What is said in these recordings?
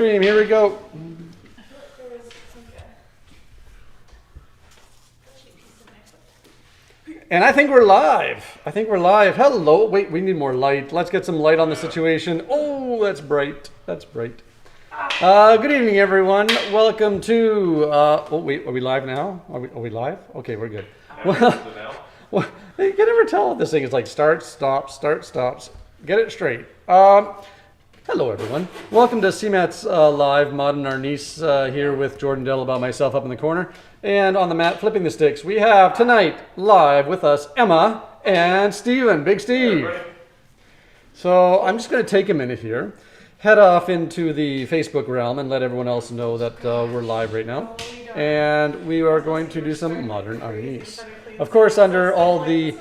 stream. Here we go. And I think we're live. Hello. Wait, we need more light. Let's get some light on the situation. Oh, that's bright. Good evening, everyone. Welcome to... wait, are we live now? Are we live? Okay, we're good. Well, you can never tell if this thing is like start, stops. Get it straight. Hello, everyone. Welcome to CMATS Live. Mod and Arnis here with Jordan Dellabough, myself up in the corner. And on the mat, flipping the sticks, we have tonight live with us Emma and Steven, Big Steve. Hey, so I'm just going to take a minute here, head off into the Facebook realm and let everyone else know that we're live right now. And we are going to do some modern Arnis. Of course, under all the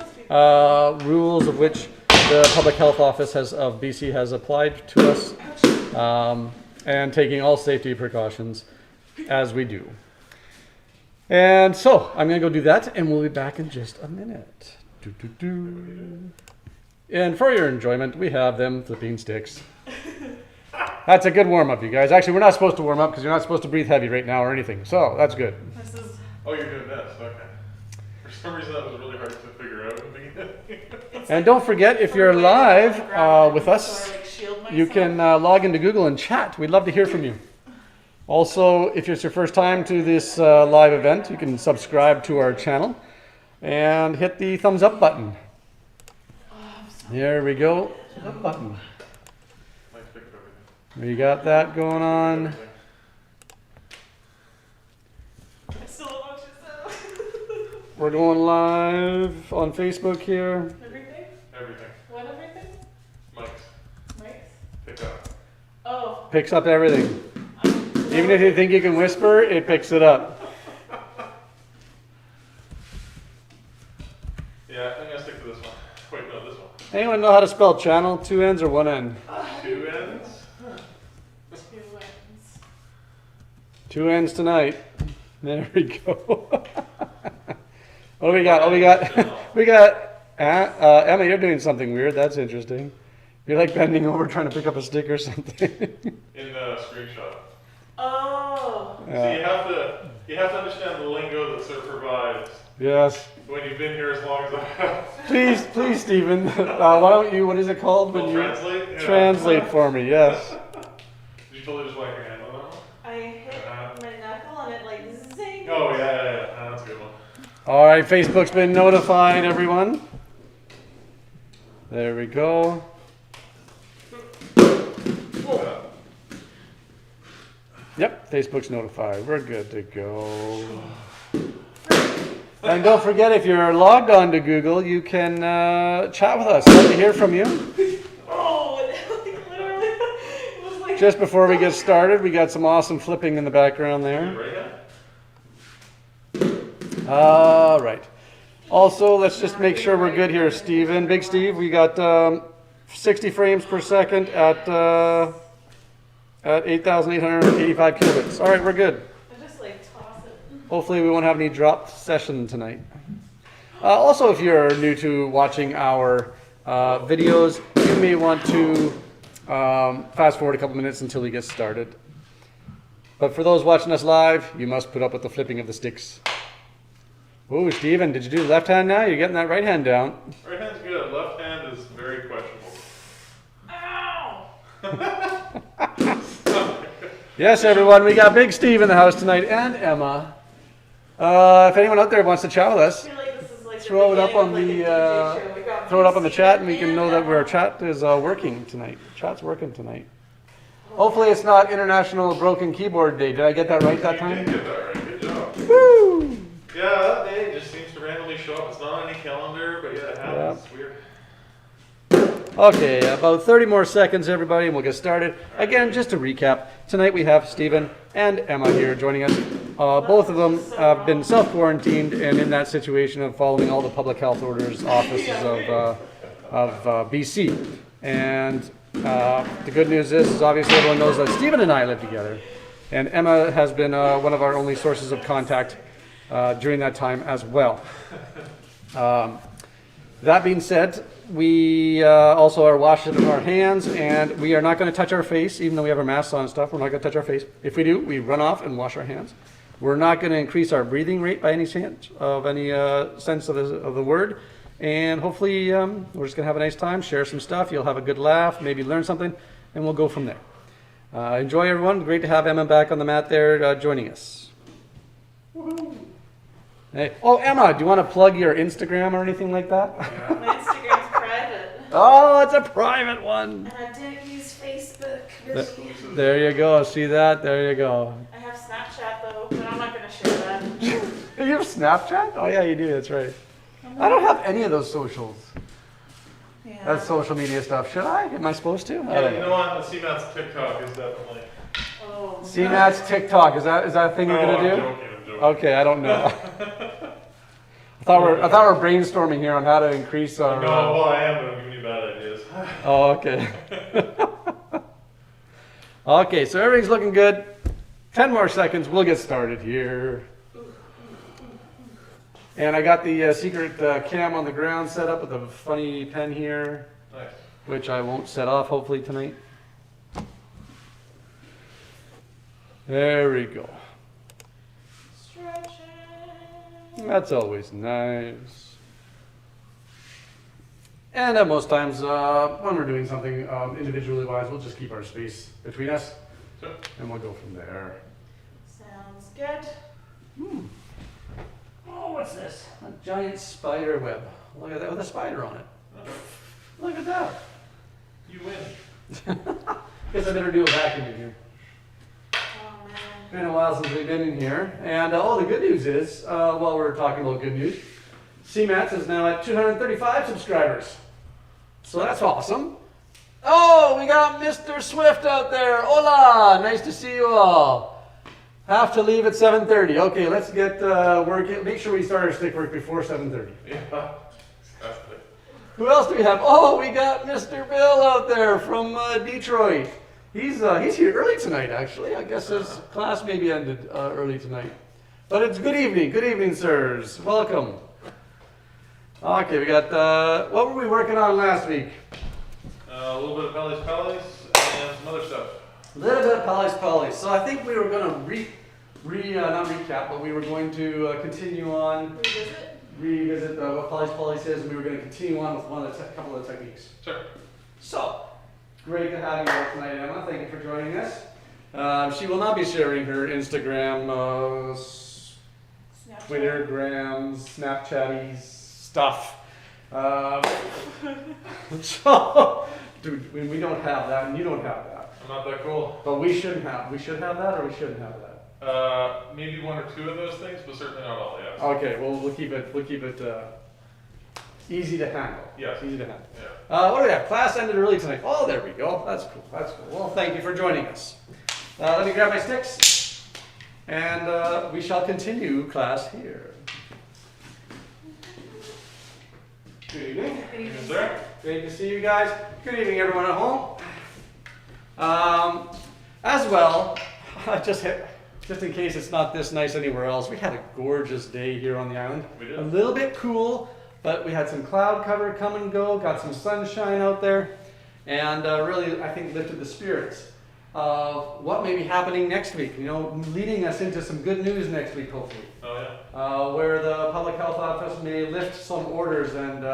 rules of which the Public Health Office of BC has applied to us, and taking all safety precautions as we do. And so I'm going to go do that, and we'll be back in just a minute. And for your enjoyment, we have them flipping sticks. That's a good warm-up, you guys. Actually, we're not supposed to warm up because you're not supposed to breathe heavy right now or anything. So that's good. Oh, you're doing this. Okay. For some reason, that was really hard to figure out in the beginning. And don't forget, if you're live with us, you can log into Google and chat. We'd love to hear from you. Also, if it's your first time to this live event, you can subscribe to our channel and hit the thumbs up button. There we go. Up button. We got that going on. We're going live on Facebook here. Everything. What everything? Mics. Pick up. Oh. Picks up everything. Even if you think you can whisper, it picks it up. Yeah, I'm gonna stick to this one. Wait, no, this one. Anyone know how to spell channel? 2 N's or 1 N? 2 ends. 2 N's tonight. There we go. What do we got? We got Emma, you're doing something weird. That's interesting. You're like bending over trying to pick up a stick or something. In the screenshot. Oh. So you have to understand the lingo that Sir provides. Yes. When you've been here as long as I have. Please, Stephen. Why don't you? What is it called when you translate? Yeah. Translate for me? Yes. Did you totally just whack your hand on that one? I hit my knuckle and it like zing. Oh yeah. That's a good one. All right, Facebook's been notified, everyone. There we go. Yep, Facebook's notified. We're good to go. And don't forget, if you're logged on to Google, you can chat with us. Love to hear from you. Oh, literally, it was like... Just before we get started, we got some awesome flipping in the background there. All right. Also, let's just make sure we're good here, Steven. Big Steve, we got 60 frames per second at 8,885 kilobits. All right, we're good. I just like toss it. Hopefully we won't have any drop session tonight. Also, if you're new to watching our videos, you may want to fast forward a couple minutes until we get started. But for those watching us live, you must put up with the flipping of the sticks. Ooh, Steven, did you do left hand now? You're getting that right hand down. Right hand's good. Left hand is very questionable. Ow! Yes, everyone, we got Big Steve in the house tonight and Emma. If anyone out there wants to chat with us, throw it up on the chat, and we can know that our chat is working tonight. Chat's working tonight. Hopefully, it's not International Broken Keyboard Day. Did I get that right that time? You did get that right. Good job. Woo! Yeah, that day just seems to randomly show up. It's not on any calendar, but yeah, it happens. It's weird. Okay, about 30 more seconds, everybody, and we'll get started. Again, just to recap, tonight we have Steven and Emma here joining us. Both of them have been self-quarantined and in that situation of following all the public health orders, offices of BC. And the good news is obviously everyone knows that Steven and I live together. And Emma has been one of our only sources of contact during that time as well. That being said, we also are washing our hands, and we are not going to touch our face, even though we have our masks on and stuff. We're not going to touch our face. If we do, we run off and wash our hands. We're not going to increase our breathing rate by any chance of any sense of the word. And hopefully, we're just going to have a nice time, share some stuff. You'll have a good laugh, maybe learn something, and we'll go from there. Enjoy, everyone. Great to have Emma back on the mat there joining us. Woo-hoo. Hey. Oh, Emma, do you want to plug your Instagram or anything like that? Yeah. My Instagram's private. Oh, it's a private one. And I don't use Facebook really. There you go. See that? There you go. I have Snapchat though, but I'm not going to share that. You have Snapchat? Oh, yeah, you do. That's right. I don't have any of those socials. Yeah. That's social media stuff. Should I? Am I supposed to? I Yeah, don't you know. know what? The CMATS TikTok is definitely. Oh. CMATS TikTok. Is that a thing we're No, gonna I'm do? joking, I'm joking. Okay, I don't know. I thought we're brainstorming here on how to increase our. No, well, I am, but I'm giving you bad ideas. Oh, okay. Okay, so everything's looking good. 10 more seconds. We'll get started here. And I got the secret cam on the ground set up with a funny pen here, Nice. which I won't set off hopefully tonight. There we go. Stretching. That's always nice. And at most times, when we're doing something individually wise, we'll just keep our space between us, Sure. and we'll go from there. Sounds good. Oh, what's this? A giant spider web. Look at that with a spider on it. Look at that. You win. Guess I better do a vacuum in here. Oh man. Been a while since we've been in here. And the good news is, while we're talking about good news, CMATS is now at 235 subscribers. So that's awesome. Oh, we got Mr. Swift out there. Hola, nice to see you all. Have to leave at 7:30. Okay, let's get working. Make sure we start our stick work before 7:30. Yeah. Exactly. Who else do we have? Oh, we got Mr. Bill out there from Detroit. He's here early tonight, actually. I guess his class maybe ended early tonight. But it's good evening. Good evening, sirs. Welcome. Okay, we got, what were we working on last week? A little bit of Palis-Palis and some other stuff. A little bit of Palis-Palis. So I think we were going to not recap, but we were going to continue on, revisit what Palis-Palis is, and we were going to continue on with couple of the techniques. Sure. So, great to have you here tonight, Emma. Thank you for joining us. She will not be sharing her Instagram, Snapchat. Twittergram, Snapchatty stuff. So, dude, we don't have that, and you don't have that. I'm not that cool. But we should have that, or we shouldn't have that. Maybe one or two of those things, but certainly not all, yes. Okay, well we'll keep it easy to handle. Yes. Easy to handle. Yeah. What do we have? Class ended early tonight. Oh, there we go. That's cool. That's cool. Well, thank you for joining us. Let me grab my sticks, and we shall continue class here. Good evening. Yes, sir. Great to see you guys. Good evening, everyone at home. As well, just in case it's not this nice anywhere else, we had a gorgeous day here on the island. We did. A little bit cool, but we had some cloud cover come and go, got some sunshine out there, and really, I think, lifted the spirits of what may be happening next week. You know, leading us into some good news next week, hopefully. Oh, yeah. Where the public health office may lift some orders and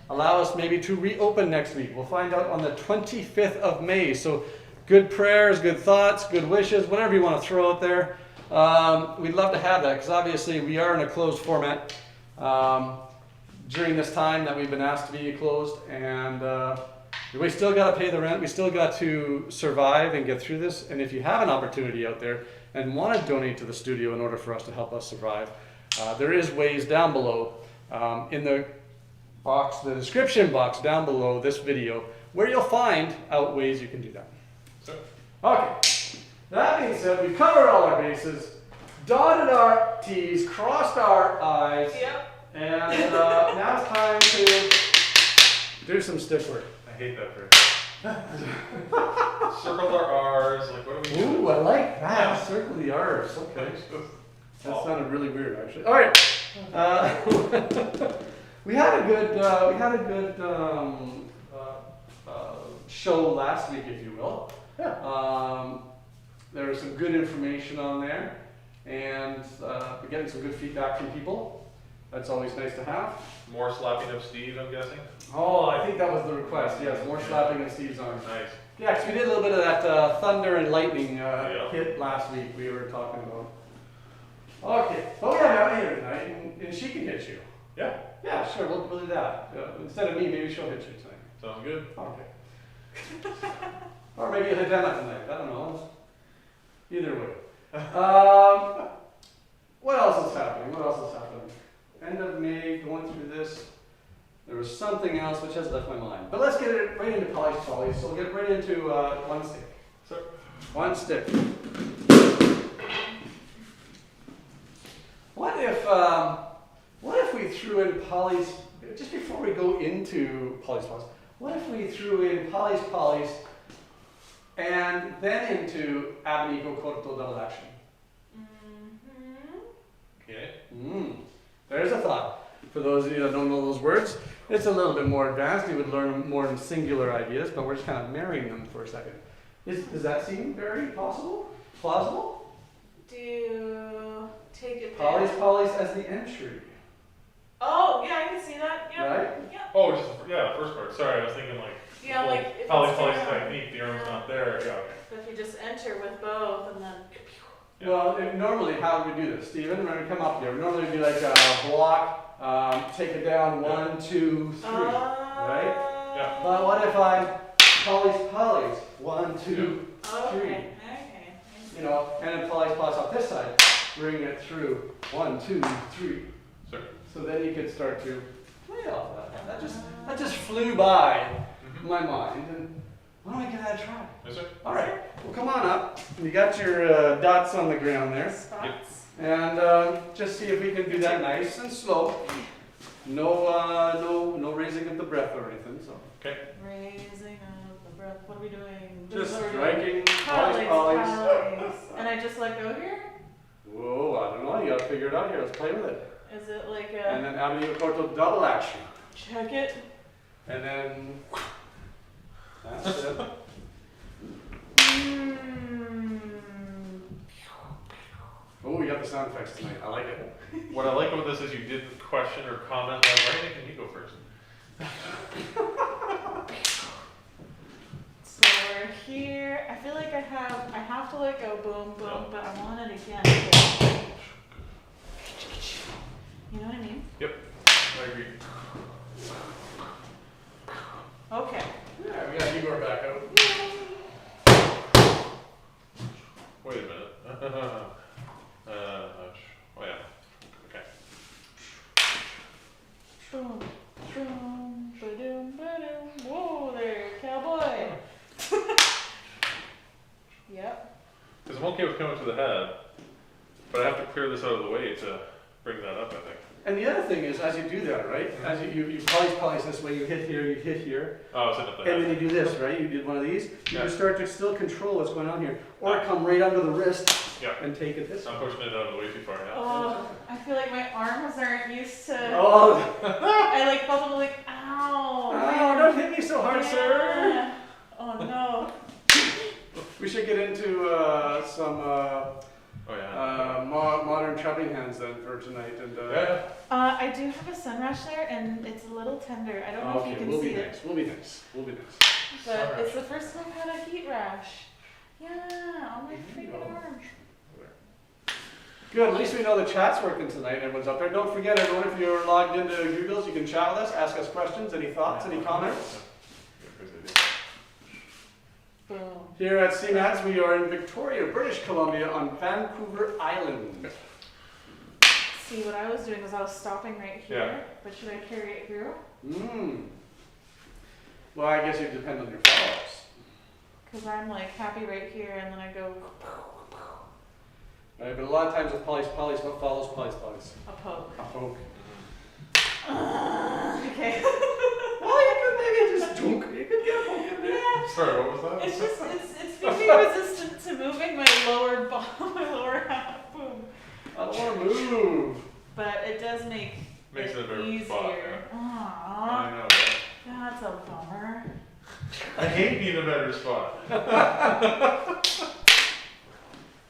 allow us maybe to reopen next week. We'll find out on the 25th of May. So good prayers, good thoughts, good wishes, whatever you want to throw out there. We'd love to have that because obviously we are in a closed format during this time that we've been asked to be closed, and we still got to pay the rent. We still got to survive and get through this. And if you have an opportunity out there and want to donate to the studio in order for us to help us survive, there is ways down below in the box, the description box down below this video, where you'll find out ways you can do that. So, Okay, that being said, we've covered all our bases, dotted our T's, crossed our I's, Yep. and now it's time to do some stick work. I hate that phrase. Circle our R's, like what do we do? Ooh, I like that. Yeah. Circle the R's. Okay. Thanks. That sounded really weird, actually. All right. We had a good show last week, if you will. Yeah. There was some good information on there, and we're getting some good feedback from people. That's always nice to have. More slapping of Steve, I'm guessing. Oh, I think that was the request. Yes, more slapping of Steve's arm. Nice. Yeah, because we did a little bit of that thunder and lightning Yeah. hit last week. We were talking about. Okay. Oh yeah, I'm here tonight, and she can hit you. Yeah. Yeah, sure. We'll do that. Instead of me, maybe she'll hit you tonight. Sounds good. Okay. Or maybe you'll hit Emma tonight. I don't know. Either way. What else is happening? End of May, going through this. There was something else which has left my mind. But let's get it right into Palis-Palis. So we'll get right into one stick. So, One stick. What if we threw in just before we go into Palis-Palis, what if we threw in Palis-Palis and then into Abanico Corto double action? okay. There's a thought. For those of you that don't know those words, it's a little bit more advanced. You would learn more in singular ideas, but we're just kind of marrying them for a second. Does that seem very possible? Plausible? Do take it there. Palis-Palis as the entry. Oh, yeah, I can see that. Yep. Right? Yep. Oh, just the first part. Sorry, I was thinking like. Yeah, like if it's Palis-Palis down. technique. The arm's not there. Yeah. Okay. So if you just enter with both and then. Yeah. Well, normally, how do we do this, Stephen? When we come up here, we normally do like a block, take it down, 1, 2, 3, right? Yeah. But what if I Palis-Palis, 1, 2, 3, Okay. you know, and then Palis-Palis off this side, bring it through, 1, 2, 3. Sure. So then you could start to play off that. That just flew by my mind, and why don't we give that a try? Yes, sir. All right, well, come on up. You got your dots on the ground there. Spots. And just see if we can do that nice and slow. No raising of the breath or anything. So Okay. Raising of the breath. What are we doing? just What are we doing? striking, Palis, Palis. Palis. And I just let go here? Whoa, I don't know. You gotta figure it out here. Let's play with it. Is it like And a then Avenue Corto double action. check it? And then that's it. Oh, we got the sound effects tonight. I like it. What I like about this is you didn't question or comment like, why are you making me go first? So we're here. I feel like I have to let go, boom, boom, but I want it again. You know what I mean? Yep. I agree. Okay. Yeah, we got Igor back out. Wait a minute. Oh yeah. Okay. Boom, boom, ba-doom, ba-doom. Whoa there, cowboy. Yep. Because I'm okay with coming to the head, but I have to clear this out of the way to bring that up, I think. And the other thing is, as you do that, right? As you Palis this way, you hit here, Oh, it's up the and head. then you do this, right? You did one of these. You Yeah. just start to still control what's going on here, or come right under the wrist Yeah. and take it this way. I'm pushing it out of the way too far now. Oh, I feel like my arms aren't used to. Oh, I like felt them like, ow. oh, don't hit me so hard, sir. Yeah. Oh no. We should get into some Oh yeah. modern trapping hands then for tonight. And Yeah. I do have a sun rash there, and it's a little tender. I don't know if you okay, can we'll see be it, nice. We'll be nice. We'll be nice. but Sun it's rash. the first time I've had a heat rash. Yeah, on my freaking arm. Good. At least we know the chat's working tonight. Everyone's up there. Don't forget, everyone, if you're logged into Google's, you can chat with us, ask us questions, any thoughts, any comments. Boom. Here at CMATS, we are in Victoria, British Columbia, on Vancouver Island. See, what I was doing was I was stopping right here, Yeah. but should I carry it through? Well, I guess it depends on your follows. Because I'm like happy right here, and then I go Right, but a lot of times with Palis-Palis, what follows Palis-Palis? a poke. A poke. Okay. Well, you could maybe just dunk. You could get a poke in there. Yeah. Sorry, what was that? It's just it's being resistant to moving my lower my lower half. Boom. I don't want to move. But it does make Makes it a better easier. spot. Yeah. Aww, I know, right? that's a bummer. I hate being a better spot.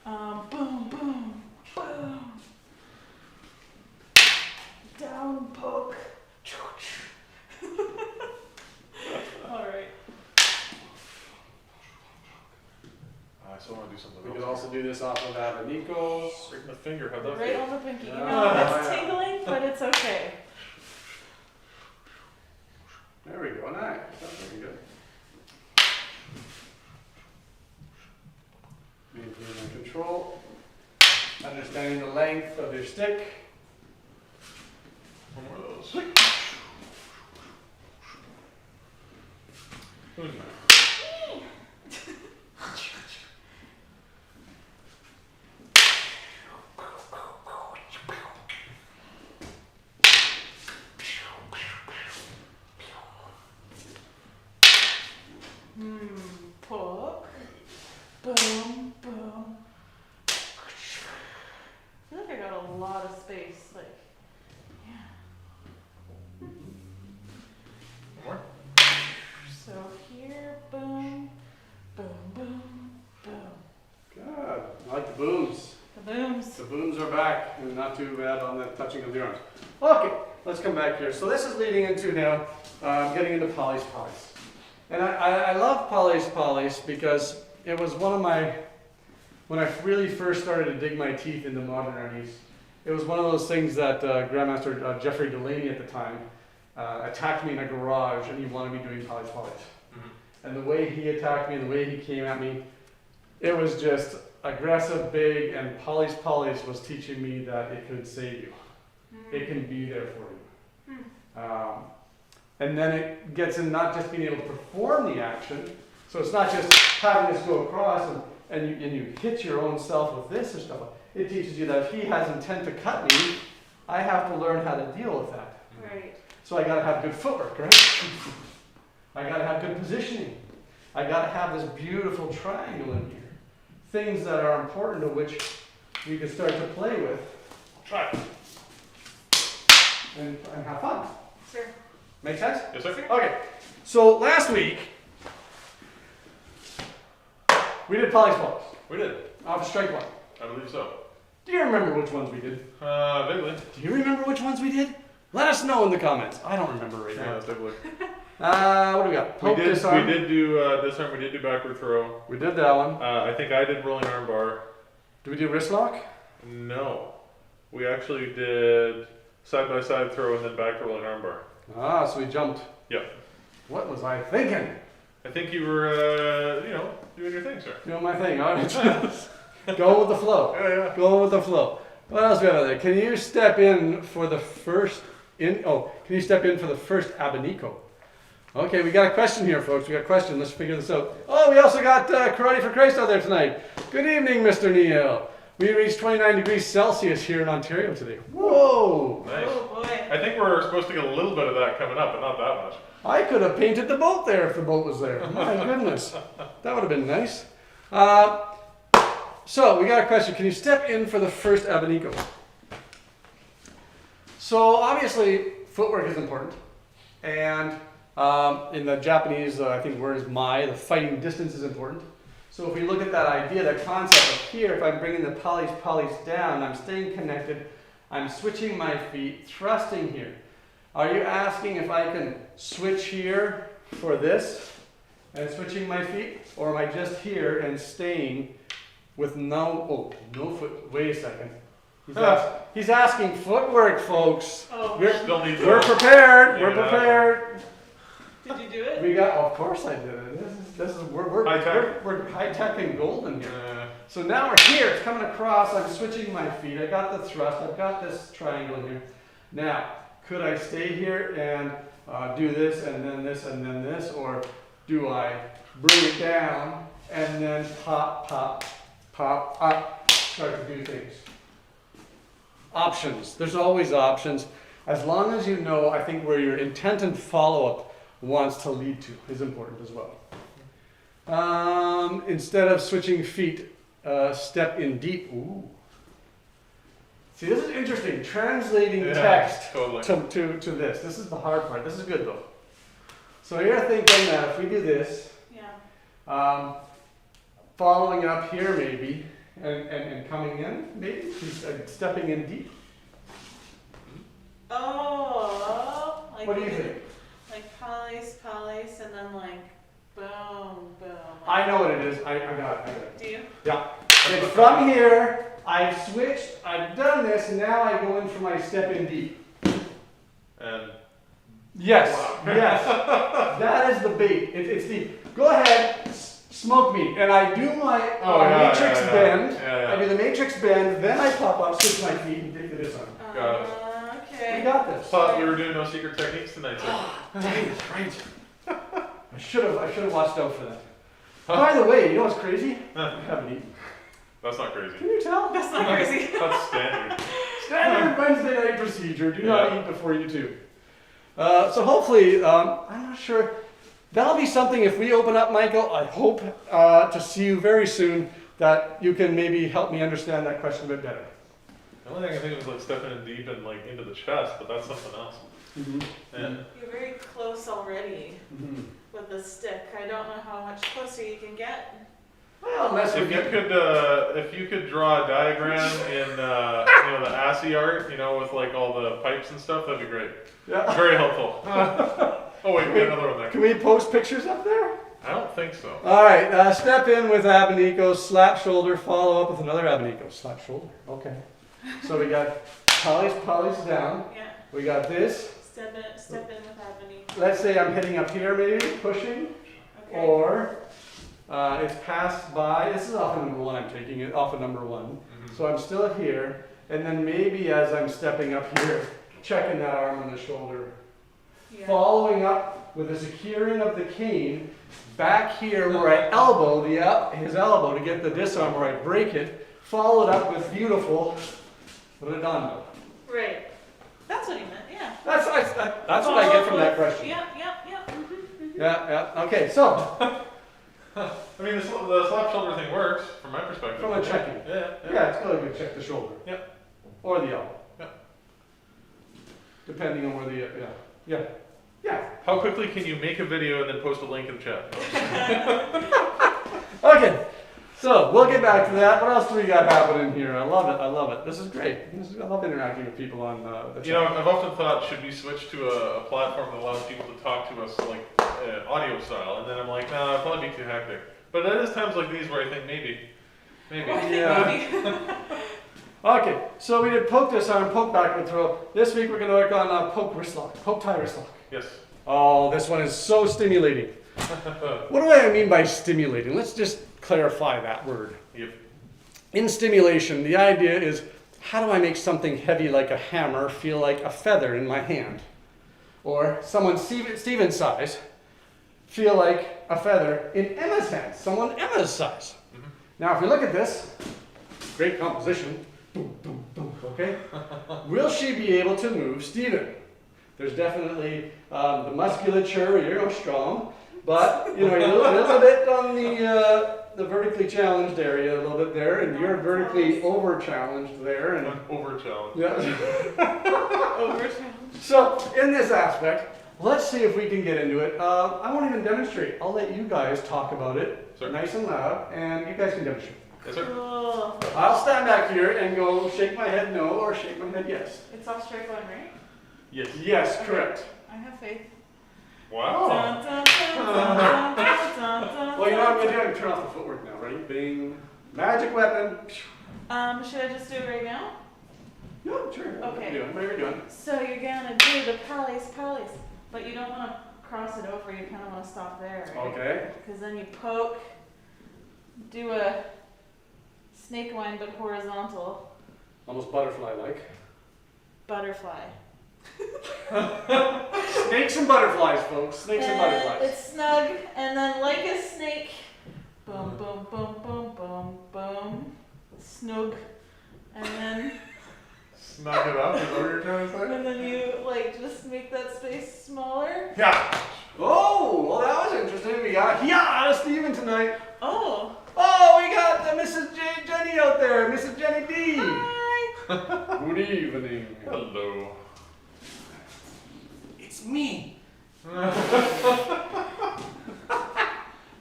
Boom, boom, boom. Down poke. All right. I still want to do something We else. could also do this off of Abanico. Right in the finger. How'd that Right feel? on the pinky. You know, Ah, it's yeah. tingling, but it's okay. There we go. Nice. That's very good. Maintaining control. Understanding the length of your stick. One more of those. Who's next? Poke. Boom, boom. I feel like I got a lot of space. Like, yeah. One more? So here, boom, boom, boom, boom. Good. I like the booms. The booms. The booms are back and not too bad on the touching of the arms. Okay, let's come back here. So this is leading into now getting into Palis-Palis. And I love Palis-Palis because it was one of my, when I really first started to dig my teeth into modern Arnis, it was one of those things that Grandmaster Jeffrey Delaney at the time attacked me in a garage and he wanted me doing Palis-Palis. Mm-hmm. And the way he attacked me and the way he came at me, it was just aggressive, big, and Palis-Palis was teaching me that it could save you. It can be there for you. And then it gets in not just being able to perform the action, so it's not just having this go across and you hit your own self with this or stuff. It teaches you that if he has intent to cut me, I have to learn how to deal with that. Right. So I gotta have good footwork, right? I gotta have good positioning. I gotta have this beautiful triangle in here. Things that are important to which we can start to play with. Try it. And have fun. Sure. Make sense? Yes, sir. Okay. So last week, we did Palis-Palis. We did. Off strike one. I believe so. Do you remember which ones we did? Vaguely. Do you remember which ones we did? Let us know in the comments. I don't remember right now. Vaguely. What do we got? Poke, disarm. We did do disarm. We did do backward throw. We did that one. I think I did rolling arm bar. Did we do wrist lock? No. We actually did side by side throw and then back to rolling arm bar. Ah, so we jumped. Yep. What was I thinking? I think you were, doing your thing, sir. Doing my thing. All right. Going with the flow. Yeah. Going with the flow. What else do we have there? Can you step in for the first Abanico? Okay, we got a question here, folks. We got a question. Let's figure this out. Oh, we also got Karate for Christ out there tonight. Good evening, Mr. Neil. We reached 29 degrees Celsius here in Ontario today. Whoa! Nice. Oh boy. I think we're supposed to get a little bit of that coming up, but not that much. I could have painted the boat there if the boat was there. My goodness. That would have been nice. So, we got a question. Can you step in for the first Abanico? So, obviously, footwork is important. And in the Japanese, I think word is mai, the fighting distance is important. So if we look at that idea, that concept of here, if I'm bringing the Palis-Palis down, I'm staying connected, I'm switching my feet, thrusting here. Are you asking if I can switch here for this and switching my feet? Or am I just here and staying with no foot? Wait a second. He's asking footwork, folks. Oh, Still need We're prepared. We're prepared. did you do it? We got. Of course I did it. We're High tech. We're high tech and golden here. So now we're here. It's coming across. I'm switching my feet. I got the thrust. I've got this triangle in here. Now, could I stay here and do this and then this and then this, or do I bring it down and then pop, pop, pop up, start to do things? Options. There's always options. As long as you know, I think where your intent and follow-up wants to lead to is important as well. Instead of switching feet, step in deep. Ooh. See, this is interesting. Translating Yeah, text totally. to this. This is the hard part. This is good though. So you're thinking that if we do this, Yeah. following up here maybe, and coming in, maybe stepping in deep. Oh, like What do you think? Like Palis-Palis, and then like boom, boom. I know what it is. I got it. Do you? Yeah. And from here, I've switched. I've done this, and now I go in for my step in deep. And Yes. wow. Yes. That is the bait. It's deep. Go ahead. Smoke me, and I do my matrix bend. Yeah. I do the matrix bend, then I pop up, switch my feet, and take the disarm. Got it. Okay. We got this. Thought we were doing no secret techniques tonight, sir. Dang it, right. I should have watched out for that. By the way, you know what's crazy? I haven't eaten. That's not crazy. Can you tell? That's not crazy. That's standard. Standard Wednesday night procedure. Do not eat before you do. So hopefully, I'm not sure. That'll be something if we open up, Michael. I hope to see you very soon. That you can maybe help me understand that question a bit better. The only thing I think was like stepping in deep and like into the chest, but that's something else. Mm-hmm. Yeah. You're very close already Mm-hmm. with the stick. I don't know how much closer you can get. Well, unless we get If you could draw a diagram in the ASCII art, with like all the pipes and stuff, that'd be great. Yeah. Very helpful. Oh wait, we got another one there. Can we post pictures up there? I don't think so. All right, step in with abanico, slap shoulder, follow up with another abanico, slap shoulder. Okay. So we got Palis down. Yeah. We got this. Step in with Ebony. Let's say I'm hitting up here maybe, pushing, Okay. or it's passed by. This is often number one. I'm taking it off of number one. Mhm. So I'm still here, and then maybe as I'm stepping up here, checking that arm and the shoulder. Yeah. Following up with a securing of the cane back here where I elbow his elbow to get the disarm where I break it, followed up with beautiful redondo. Right. That's what he meant. Yeah. That's what I get from that question. Yeah. Mm-hmm. Yeah. Okay, so I mean, the slap shoulder thing works from my perspective. from a checking. Yeah. It's good to check the shoulder. Yep. Or the elbow. Yep. Depending on where the yeah. How quickly can you make a video and then post a link in the chat? Okay. So we'll get back to that. What else do we got happening here? I love it. This is great. I love interacting with people on the chat. I've often thought, should we switch to a platform that allows people to talk to us like audio style? And then I'm like, nah, it'd probably be too hectic. But it is times like these where I think maybe. Yeah. Okay, so we did poke disarm, poke backward throw. This week we're going to work on poke wrist lock, poke tie wrist lock. Yes. Oh, this one is so stimulating. What do I mean by stimulating? Let's just clarify that word. Yep. In stimulation, the idea is, how do I make something heavy like a hammer feel like a feather in my hand? Or someone Steven's size feel like a feather in Emma's hand, someone Emma's size. Mm-hmm. Now if we look at this, great composition, boom, boom, boom, okay? Will she be able to move Steven? There's definitely the musculature, strong, but you're a little bit on the vertically challenged area, a little bit there, and you're vertically over challenged there, and Over challenge. yeah. Over challenge. So in this aspect, let's see if we can get into it. I won't even demonstrate. I'll let you guys talk about it, Sure. nice and loud, and you guys can demonstrate. Yes, sir. Cool. I'll stand back here and go shake my head no or shake my head yes. It's all straight line, right? Yes. Yes, Okay. correct. I have faith. Wow. Dun, dun, dun, dun, dun, dun, dun, Well, you know what I'm dun. gonna do? I'm gonna turn off the footwork now. Ready? Bing. Magic weapon. Should I just do it right now? No, sure. Okay. What are we doing? So you're gonna do the Palis-Palis, but you don't want to cross it over. You kind of want to stop there, right? Okay. Because then you poke, do a snake line but horizontal, Almost butterfly-like. butterfly. Snakes and butterflies, folks. Snakes and And butterflies. it's snug, and then like a snake, boom, boom, boom, boom, boom, boom, snug, and then Snug it up, is that what you're trying to say? and then you just make that space smaller. Yeah. Oh, well, that was interesting. We got Steven tonight. Oh, Oh, we got Mrs. Jenny out there, Mrs. Jenny D. hi. Good evening. Hello. It's me. Wait,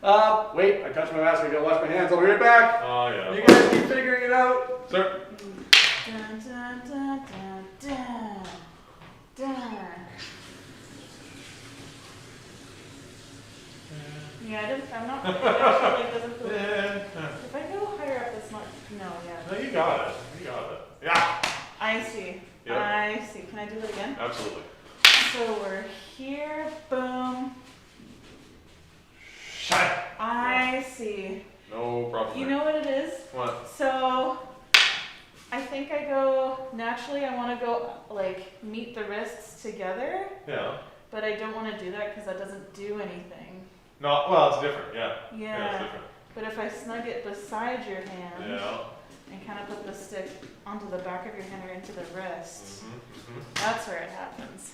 I touched my mask. I gotta wash my hands. I'll be right back. Oh, yeah. You guys keep figuring it out. Sir? Dun, dun, dun, dun, dun, dun. Yeah, I'm not, it actually like, doesn't feel, if I go higher up this much, no, yeah. No, you got it. You got it. Yeah. I see, Yep. I see. Can I do it again? Absolutely. So we're here, boom. Shut. I see. No problem. You there. know what it is? What? So, I think I go, naturally I want to go, like, meet the wrists together, Yeah. but I don't want to do that because that doesn't do anything. No, well, it's different. Yeah. Yeah. it's different. But if I snug it beside your hand Yeah. and kind of put the stick onto the back of your hand or into the wrist, Mm-hmm. that's where it happens.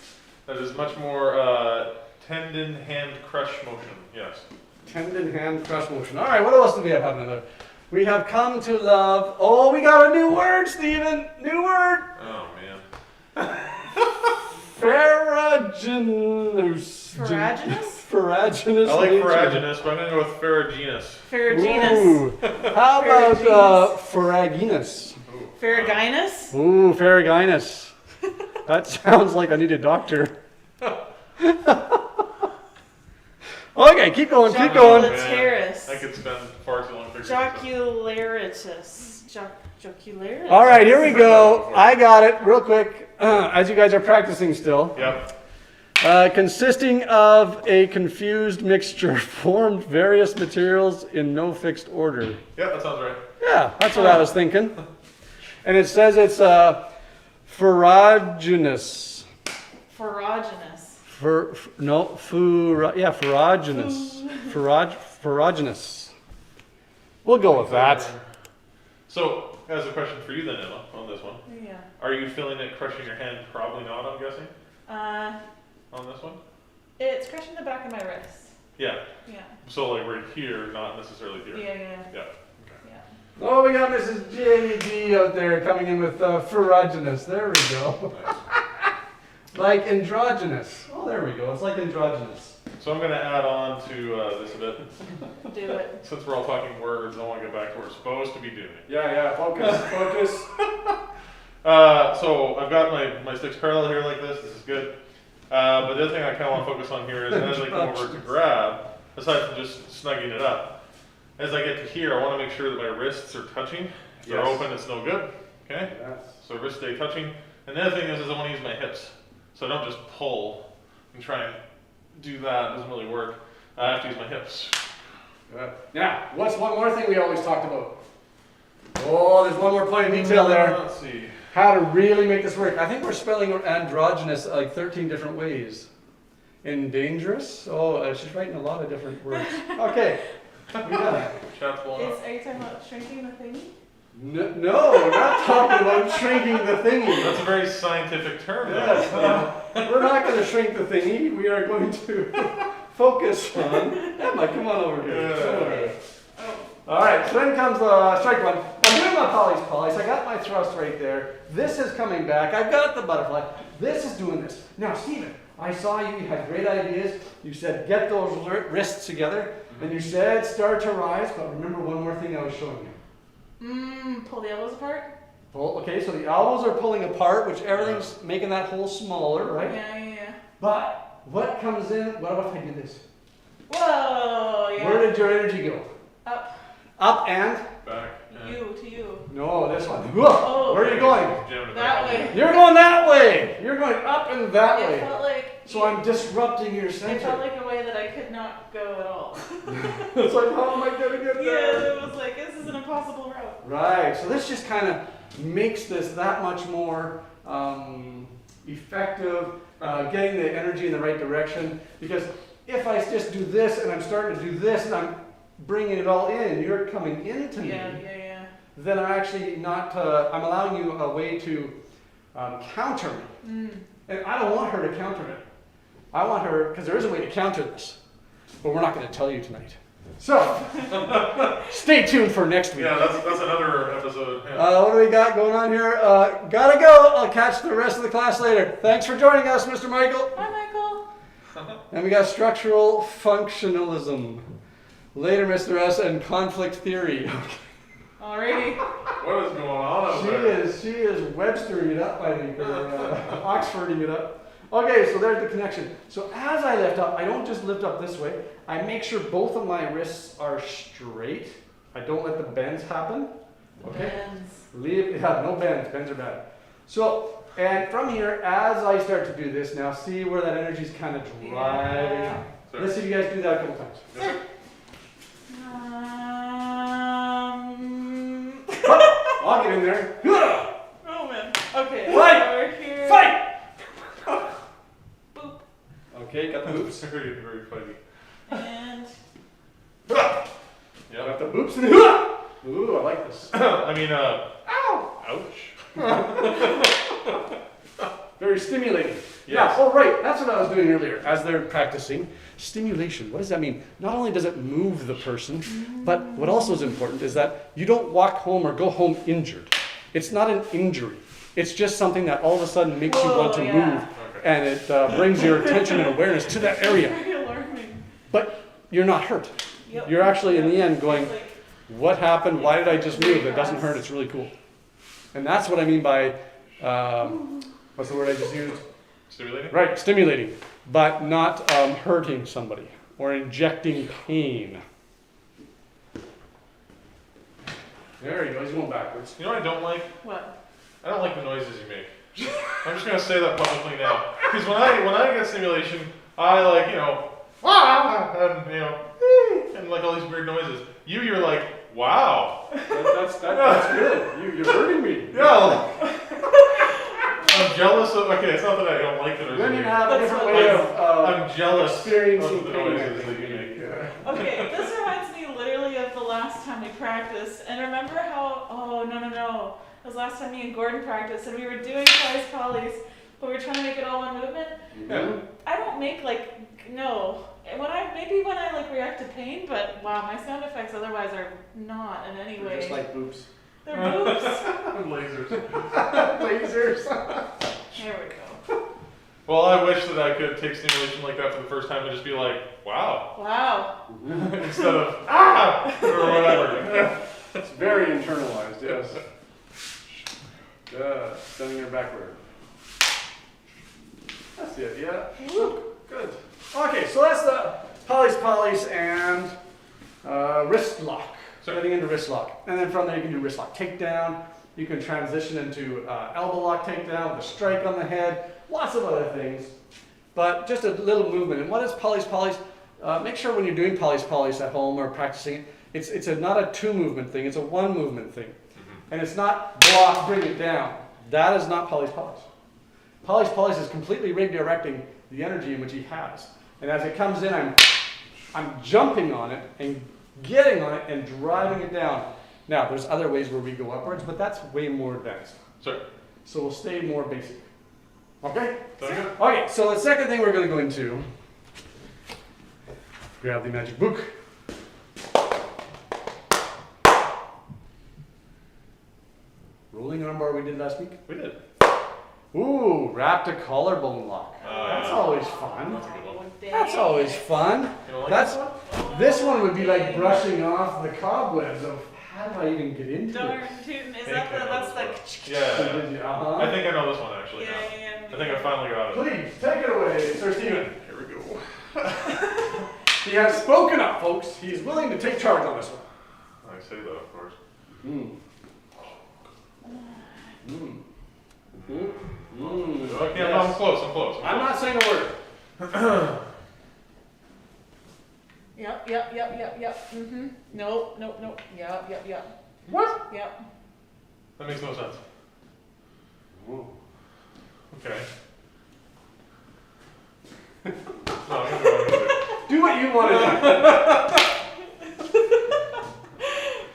That is much more tendon hand crush motion. Yes. Tendon hand crush motion. All right, what else do we have happening there? We have come to love. Oh, we got a new word, Stephen. New word. Oh man. Ferruginous. Ferruginous? Ferruginous. I like nature. ferruginous, but I'm gonna go with ferruginous. Ferruginous. Ooh. How about ferruginous? Ooh. Ferruginous? Ooh, ferruginous. That sounds like I need a doctor. Okay, keep going, keep going. Joculataris. I could spend far too long figuring this out. Jocularitus. Jocularitus. All right, here we go. I got it real quick. As you guys are practicing still. Yep. Consisting of a confused mixture, formed various materials in no fixed order. Yep, that sounds right. Yeah, that's what I was thinking. And it says it's ferruginous. Ferruginous. Ferruginous. Ferruginous. We'll go with that. So, as a question for you then, Emma, on this one. Yeah. Are you feeling it crushing your hand? Probably not, I'm guessing, Uh, on this one? it's crushing the back of my wrist. Yeah. Yeah. So like right here, not necessarily here. Yeah. Yeah. Yeah. Oh, we got Mrs. JD out there coming in with ferruginous. There we go. Nice. Like androgynous. Oh, there we go. It's like androgynous. So I'm going to add on to this a bit. Do it. Since we're all talking words, I want to get back to what we're supposed to be doing. Yeah. Focus. Focus. So I've got my sticks parallel here like this. This is good. But the other thing I kind of want to focus on here is as I come over to grab, aside from just snugging it up, as I get to here, I want to make sure that my wrists are touching. If they're Yes. open, it's no good. Okay? Yes. So wrists stay touching. And the other thing is I want to use my hips. So I don't just pull and try and do that. It doesn't really work. I have to use my hips. Good. Now, what's one more thing we always talked about? Oh, there's one more point of detail there. Let's see. How to really make this work. I think we're spelling androgynous like 13 different ways. And dangerous? Oh, she's writing a lot of different words. Okay. We got it. Chat's blowing up. Are you talking about shrinking the thingy? No, we're not talking about shrinking the thingy. That's a very scientific term. Yes, though. we're not going to shrink the thingy. We are going to focus on. Emma, come on over here. Yeah. Come over here. Oh. All right, so then comes strike one. I'm doing my Palis-Palis. I got my thrust right there. This is coming back. I've got the butterfly. This is doing this. Now, Stephen, I saw you had great ideas. You said get those wrists together, and you said start to rise. But remember one more thing I was showing you. Pull the elbows apart? Okay, so the elbows are pulling apart, which everything's making that hole smaller, right? Yeah. But what comes in? What if I do this? Whoa, yeah. Where did your energy go? Up. Up and? Back. To you. No, this one. Oh. Where are you going? Jam it That back. way. You're going that way. You're going up and that It way. felt like. So I'm disrupting your It felt center. like a way that I could not go at all. It's like, how am I gonna get there? Yeah, it was like, this is an impossible route. Right. So this just kind of makes this that much more effective, getting the energy in the right direction. Because if I just do this and I'm starting to do this and I'm bringing it all in, you're coming into me. Yeah. Then I'm actually not. I'm allowing you a way to counter me. And I don't want her to counter it. I want her, because there is a way to counter this, but we're not going to tell you tonight. So, stay tuned for next week. Yeah, that's another episode. Yeah. What do we got going on here? Gotta go. I'll catch the rest of the class later. Thanks for joining us, Mr. Michael. Hi, Michael. And we got structural functionalism. Later, Mr. S, and conflict theory. Alrighty. What is going on over there? She is Webstering it up, I think, or Oxfording it up. Okay, so there's the connection. So as I lift up, I don't just lift up this way. I make sure both of my wrists are straight. I don't let the bends happen. Okay? Bends. No bends. Bends are bad. So, and from here, as I start to do this, now see where that energy's kind of driving. Yeah. Let's see if you guys do that a couple times. Yes, sir. I'll get in there. Oh man. Okay. Fight! Over here. Fight! Boop. Okay, got the boops. Very, very funny. And. Got Yep. the boops and ooh, I like this. I mean, Ow! ouch. Very stimulating. Yes. Yeah, oh right, that's what I was doing earlier. As they're practicing, stimulation. What does that mean? Not only does it move the person, but what also is important is that you don't walk home or go home injured. It's not an injury. It's just something that all of a sudden makes you want to move, Okay. and it brings your attention and awareness to that area. Very alarming. But you're not hurt. Yep. You're actually in the end going, It's like, what happened? Why did I just move? It doesn't hurt. It's really cool. And that's what I mean by, what's the word I just used? Stimulating? Right, stimulating, but not hurting somebody or injecting pain. There you go. He's going backwards. You know what I don't like? what? I don't like the noises you make. I'm just gonna say that publicly now. Because when I get stimulation, I like, and like all these weird noises. You're like, wow. That's good. You're hurting me. Yeah. I'm jealous of. Okay, it's not that I don't like the noises. Women you have a That's different what way it of I'm jealous experiencing of the pain. noises that you make. Yeah. Okay, this reminds me literally of the last time we practiced. And remember how, no. It was last time me and Gordon practiced and we were doing Palis-Palis, but we were trying to make it all one movement. Yeah. I don't make maybe when I like react to pain, but wow, my sound effects otherwise are not in any way. Just like boobs. They're boobs. Lasers. Lasers. There we go. Well, I wish that I could take stimulation like that for the first time and just be like, wow, Wow. instead of or whatever. It's very internalized, yes. Sending her backward. That's it, yeah. Woo, good. Okay, so that's the Palis-Palis and wrist lock. So getting into wrist lock. And then from there you can do wrist lock takedown. You can transition into elbow lock takedown with a strike on the head. Lots of other things. But just a little movement. And what is Palis-Palis? Make sure when you're doing Palis-Palis at home or practicing it, it's not a two movement thing, it's a one movement thing. And it's not block, bring it down. That is not Palis-Palis. Palis-Palis is completely redirecting the energy in which he has. And as it comes in, I'm jumping on it and getting on it and driving it down. Now, there's other ways where we go upwards, but that's way more advanced. Sure. So we'll stay more basic. Okay? Sound good? Okay, so the second thing we're going to go into, grab the magic book. Rolling armbar we did last week. We did. Ooh, wrapped a collarbone lock. That's always fun. That's a good one. That's always fun. You don't like That's this one? this one would be like brushing off the cobwebs of how do I even get into Darn it? tootin', is I that think I know that's this the one. Yeah. Uh-huh. I think I know this one actually yeah, now. yeah, I think I finally got it. Please take it away, Sir Stephen. Here we go. He has spoken up, folks. He's willing to take charge on this one. I say that, of course. Okay, Yes. I'm close. I'm close. I'm not saying a word. Yep. Mm-hmm. Nope. Yep. What? Yep. That makes no sense. Okay. No, I'm gonna do it. Do what you want to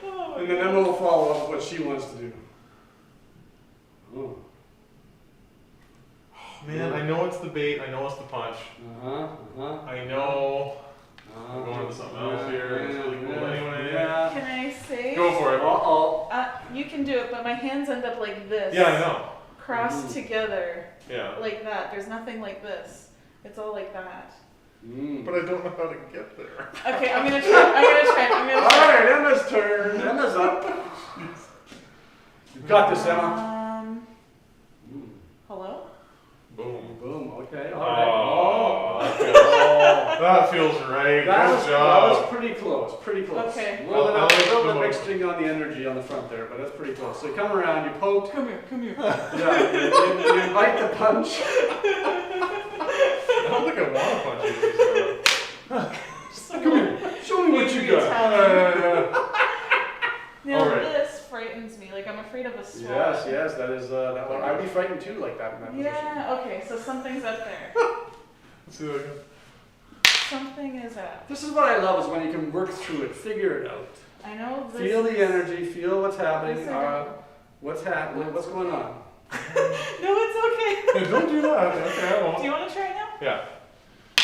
Oh, do. And then Emma will follow up what she wants to do. Ooh. Man, I know it's the bait. I know it's the punch. I know I'm going into something else here. It's really cool anyway. Yeah. Can I say? Go for it. Uh-oh. You can do it, but my hands end up like this. Yeah, I know. Crossed together. Yeah. Like that. There's nothing like this. It's all like that. But I don't know how to get there. Okay, I'm gonna try. Alright, Emma's turn. Emma's up. You've got this, Emma. Hello? Boom. Boom, okay, Oh, alright. that feels right. That Good was job. pretty close, pretty close. Okay. A little I like bit the of motion. mixing on the energy on the front there, but that's pretty close. So you come around, you poke. Come here. Yeah, you invite the punch. I don't think I want to punch you. Come here, show me what you got. Now Alright. this frightens me. Like I'm afraid of a swallow. Yes, that is that one. I'd be frightened too, like that in that position. Yeah. Okay. So something's up there. Let's see what I can. Something is up. This is what I love is when you can work through it, figure it out. I know this. Feel the energy, feel what's happening, Yes, I what's happening, what's going on. No, it's okay. Yeah, don't do that. Okay, I won't. Do you want to try now? Yeah.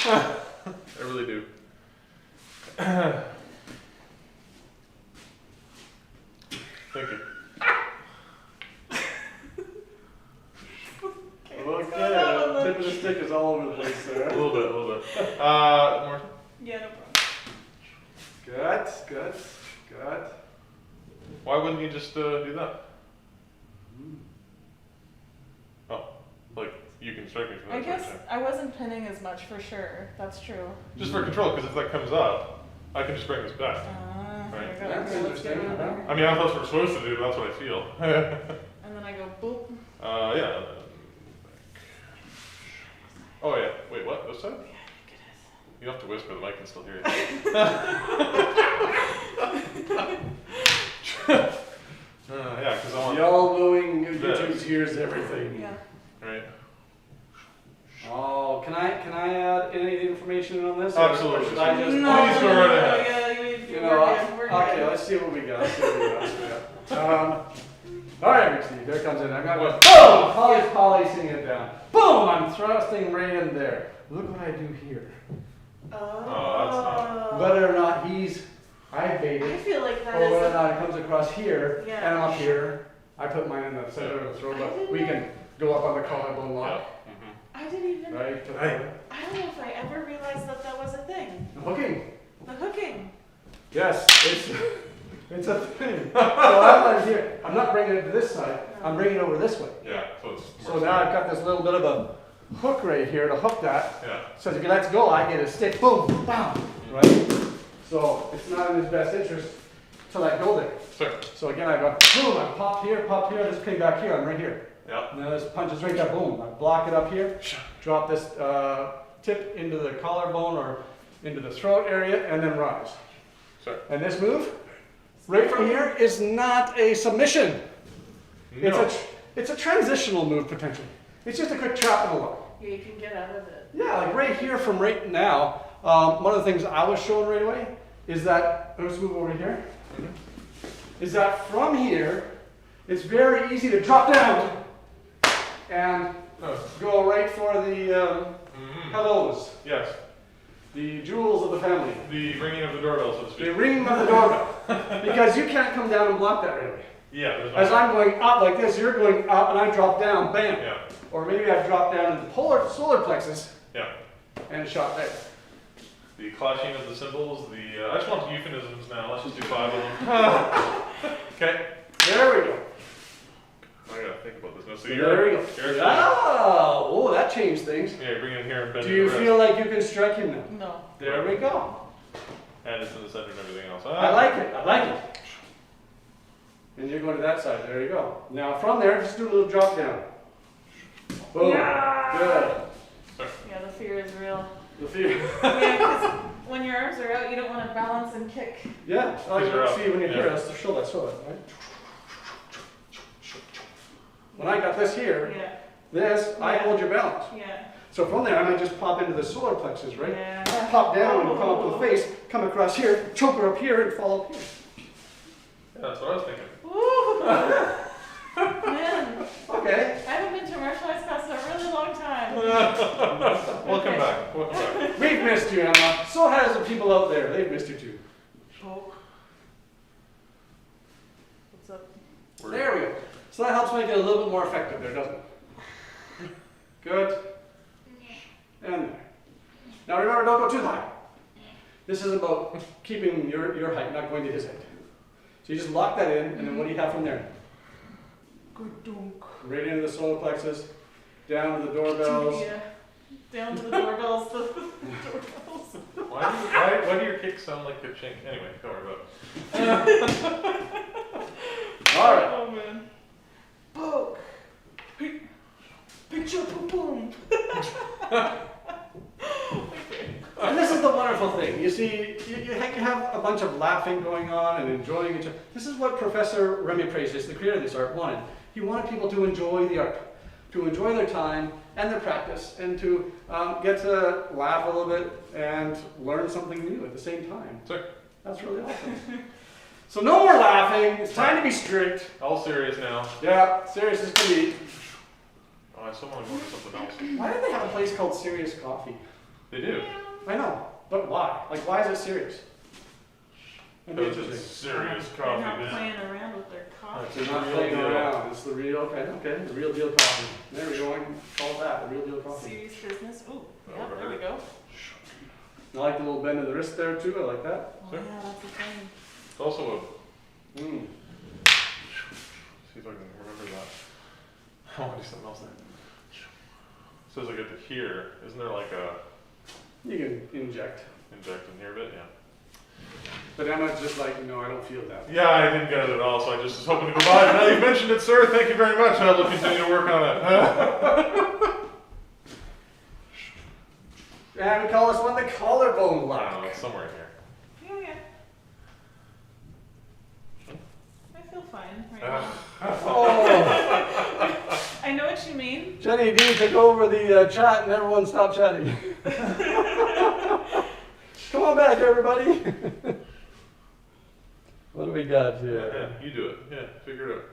I really do. Thank you. What's going on with Tip of the stick is all over the place A there. little bit. More. Yeah, no problem. Good. Why wouldn't you just do that? Oh, like you can strike me from I that guess direction. I wasn't pinning as much for sure. That's true. Just for control, because if that comes up, I can just bring this back. There we go. That's Okay, let's get interesting, it over. I mean, that's what we're supposed to do, but that's what I feel. And then I go boop. Yeah. Oh yeah. Wait, what? This side? You don't have to whisper. The mic can still hear you. Yeah, because I want. The all-knowing YouTube hears everything. Yeah. Right. Oh, can I add any information on this? Absolutely. Or should I just No, Please go right ahead. Yeah, You know, okay, let's see what we got. All right, Steve, there comes in. I'm gonna go, boom, Palis-Palis it down. Boom, I'm thrusting right in there. Look what I do here. Oh. Whether or not I I baited, feel like that or whether or is. not it comes across here, Yeah. and I'm up here. I put mine in the center of the throat, but we can go up on the collarbone lock, I didn't even. right? I don't know if I ever realized that was a thing. The hooking. The hooking. Yes, it's a thing. So I'm here. I'm not bringing it to this side. I'm bringing it over this way. Yeah. So it's. So now I've got this little bit of a hook right here to hook that. Yeah. So if he lets go, I get a stick, boom, bam, right? So it's not in his best interest to let go there. Sure. So again, I go, boom, I pop here, this pin back here, I'm right here. Yeah. Now this punch is right there, boom, I block it up here, drop this tip into the collarbone or into the throat area, and then rise. Sure. And this move, right from here, is not a submission. No. It's a transitional move potentially. It's just a quick trap and a lock. Yeah, you can get out of it. Yeah, like right here from right now, one of the things I was showing right away is that, let's move over here, is that from here, it's very easy to drop down and go right for the hellos, Yes. the jewels of the family. The ringing of the doorbell, so to The speak. ring of the doorbell. Because you can't come down and block that right away. Yeah. There's no. As I'm going up like this, you're going up and I drop down, bam. Yeah. Or maybe I've dropped down into the solar plexus Yeah. and shot there. The clashing of the symbols. I just want euphemisms now. Let's just do 5 of them. Okay. There we go. I gotta think about this now. So There you're. we go. Oh, that changed things. Yeah, bring it in here and bend Do it you the wrist. feel like you can strike him now? No. There we go. And it's in the center and everything else. I like it. And you're going to that side. There you go. Now from there, just do a little drop down. Boom. Yeah. Good. Yeah, the fear is real. The fear. Yeah, because when your arms are out, you don't want to balance and kick. Yeah. Oh, These are up. see when you're here, Yeah. that's the shoulder, right? When I got this here, Yeah. I Yeah. hold your balance. Yeah. So from there, I might just pop into the solar plexus, right? Yeah. Pop down and come up to the face, come across here, choke her up here, and fall up here. Yeah, that's what I was thinking. Woo! Man, Okay. I haven't been to a martial arts class in a really long time. Welcome back. Welcome back. We've missed you, Emma. So has the people out Mr. Two? Poke. What's up? There we go. So that helps make it a little bit more effective there, doesn't it? Good. And there. Now remember, don't go too high. This is about keeping your height, not going to his height. So you just lock that in, and then what do you have from there? Good dunk. Right into the solar plexus, down to the doorbells. Yeah. Down to the doorbells. The doorbells. Why do your kicks sound like a chink? Anyway, don't worry about it. All right. Oh man. Poke. Picture boom. And this is the wonderful thing. You see, you have a bunch of laughing going on and enjoying each other. This is what Professor Remy Precious, the creator of this art, wanted. He wanted people to enjoy the art, to enjoy their time and their practice, and to get to laugh a little bit and learn something new at the same time. Sir. That's really awesome. So no more laughing. It's time to be strict. All serious now. Yeah, serious is going to be. Oh, I still want to go to something else. Why do they have a place called Serious Coffee? They do. I know, but why? Like, why is it serious? That'd be Because it's interesting. serious They're coffee, not man. playing around with their coffee. They're not Real playing deal. around. It's the real, okay, the real deal coffee. There we go. I can call that the real deal coffee. Serious business. Ooh, Oh, yeah, there we right. go. I like the little bend of the wrist there too. I like that. Oh Sure. yeah, that's the thing. It's also a. Mm. See if I can remember that. I want to do something else there. So as I get to here, isn't there like a You can inject. inject in here a bit? Yeah. But Emma's just like, no, I don't feel that. Yeah, I didn't get it at all, so I just was hoping to go by. Now you've mentioned it, sir. Thank you very much. I will continue to work on it. And we call this one the collarbone Wow, lock. it's somewhere in here. Yeah, yeah. I feel fine right now. Oh, I know what you mean. Jenny D, take over the chat and everyone stop chatting. Come on back, everybody. What do we got here? Yeah, you do it. Yeah, figure it out.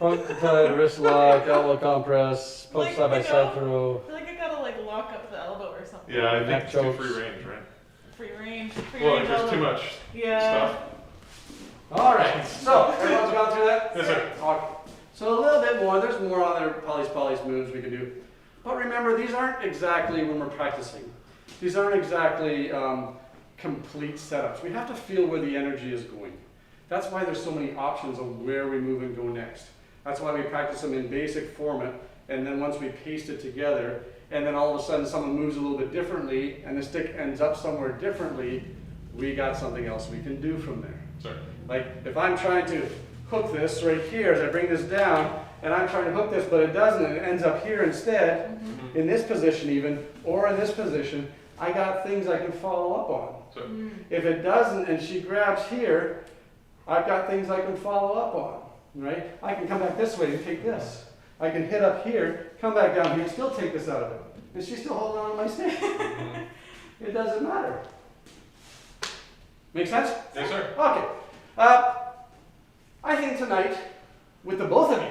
Pump the tight, wrist lock, elbow compress, pump Like, side by you side know, throw. I feel like I gotta like lock up the elbow or something. Yeah, I Neck think it's too chokes. free range, right? Free range. Free Well, range if there's too elbow. much Yeah. stuff. All right, so everyone's gone through that? Yes, sir. Okay. So a little bit more, there's more other Palis-Palis moves we can do. But remember, these aren't exactly when we're practicing. These aren't exactly complete setups. We have to feel where the energy is going. That's why there's so many options of where we move and go next. That's why we practice them in basic format, and then once we paste it together, and then all of a sudden someone moves a little bit differently, and the stick ends up somewhere differently, we got something else we can do from there. Sorry. Like if I'm trying to hook this right here as I bring this down, and I'm trying to hook this, but it doesn't, and it ends up here instead, in this position even, or in this position, I got things I can follow up on. So, If it doesn't, and she grabs here, I've got things I can follow up on, right? I can come back this way and take this. I can hit up here, come back down here, and still take this out of it. And she's still holding on to my stick. It doesn't matter. Make sense? yes, sir. Okay. I think tonight, with the both of you,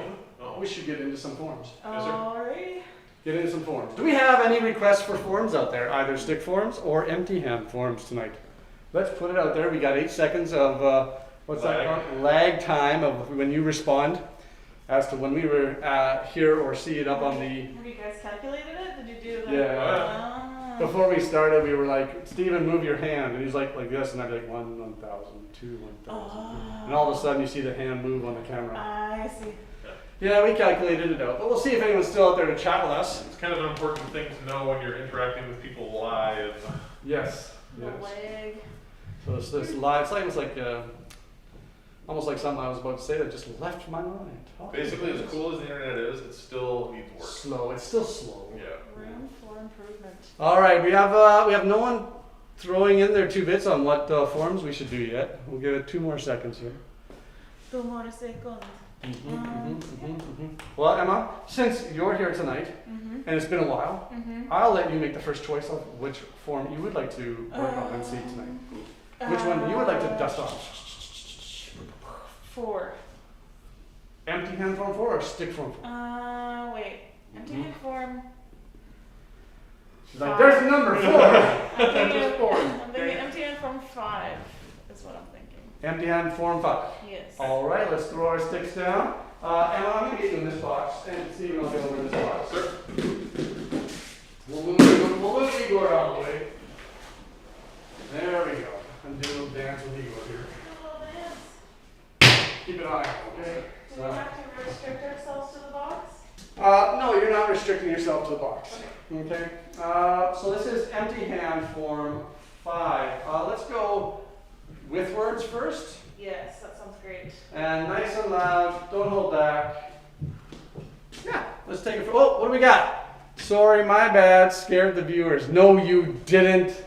we should get into some forms. Yes, sir. Alrighty. Get into some forms. Do we have any requests for forms out there? Either stick forms or empty hand forms tonight? Let's put it out there. We got 8 seconds of, what's that called? Lag time of when you respond as to when we were here or see it up on the... Have you guys calculated it? Did you do that? Yeah. Before we started, we were like, Steven, move your hand. And he's like this, and I'd be like, 1, 1,000, 2, 1,000. And all of a sudden, you see the hand move on the camera. I see. Yeah, we calculated it out. But we'll see if anyone's still out there to chat with us. It's kind of an important thing to know when you're interacting with people live. Yes. The leg. So it's this live, it's like almost like something I was about to say that just left my mind. Oh, Basically, as goodness. cool as the internet is, it still needs work. Slow. It's still slow. Yeah. Room for improvement. All right, we have no one throwing in their 2 bits on what forms we should do yet. We'll give it 2 more seconds here. 2 more seconds. Well, Emma, since you're here tonight and it's been a while, I'll let you make the first choice of which form you would like to work on and see tonight. Which one you would like to dust off? 4. Empty hand form 4 or stick form 4? Wait. Empty hand form. She's like, there's the number 4. I'm thinking Just 4. empty hand from 5 is what I'm thinking. Empty hand form 5. Yes. All right, let's throw our sticks down. Emma, I'm going to get you in this box, and Stephen will get over in this box. Sir. We'll move Igor out of the way. There we go. And do a little dance with Igor here. Keep an eye on it, okay? Do we have to restrict ourselves to the box? No, you're not restricting yourself to the box. Okay. So this is empty hand form 5. Let's go with words first. Yes, that sounds great. And nice and loud. Don't hold back. Yeah, let's take it. Oh, what do we got? Sorry, my bad. Scared the viewers. No, you didn't.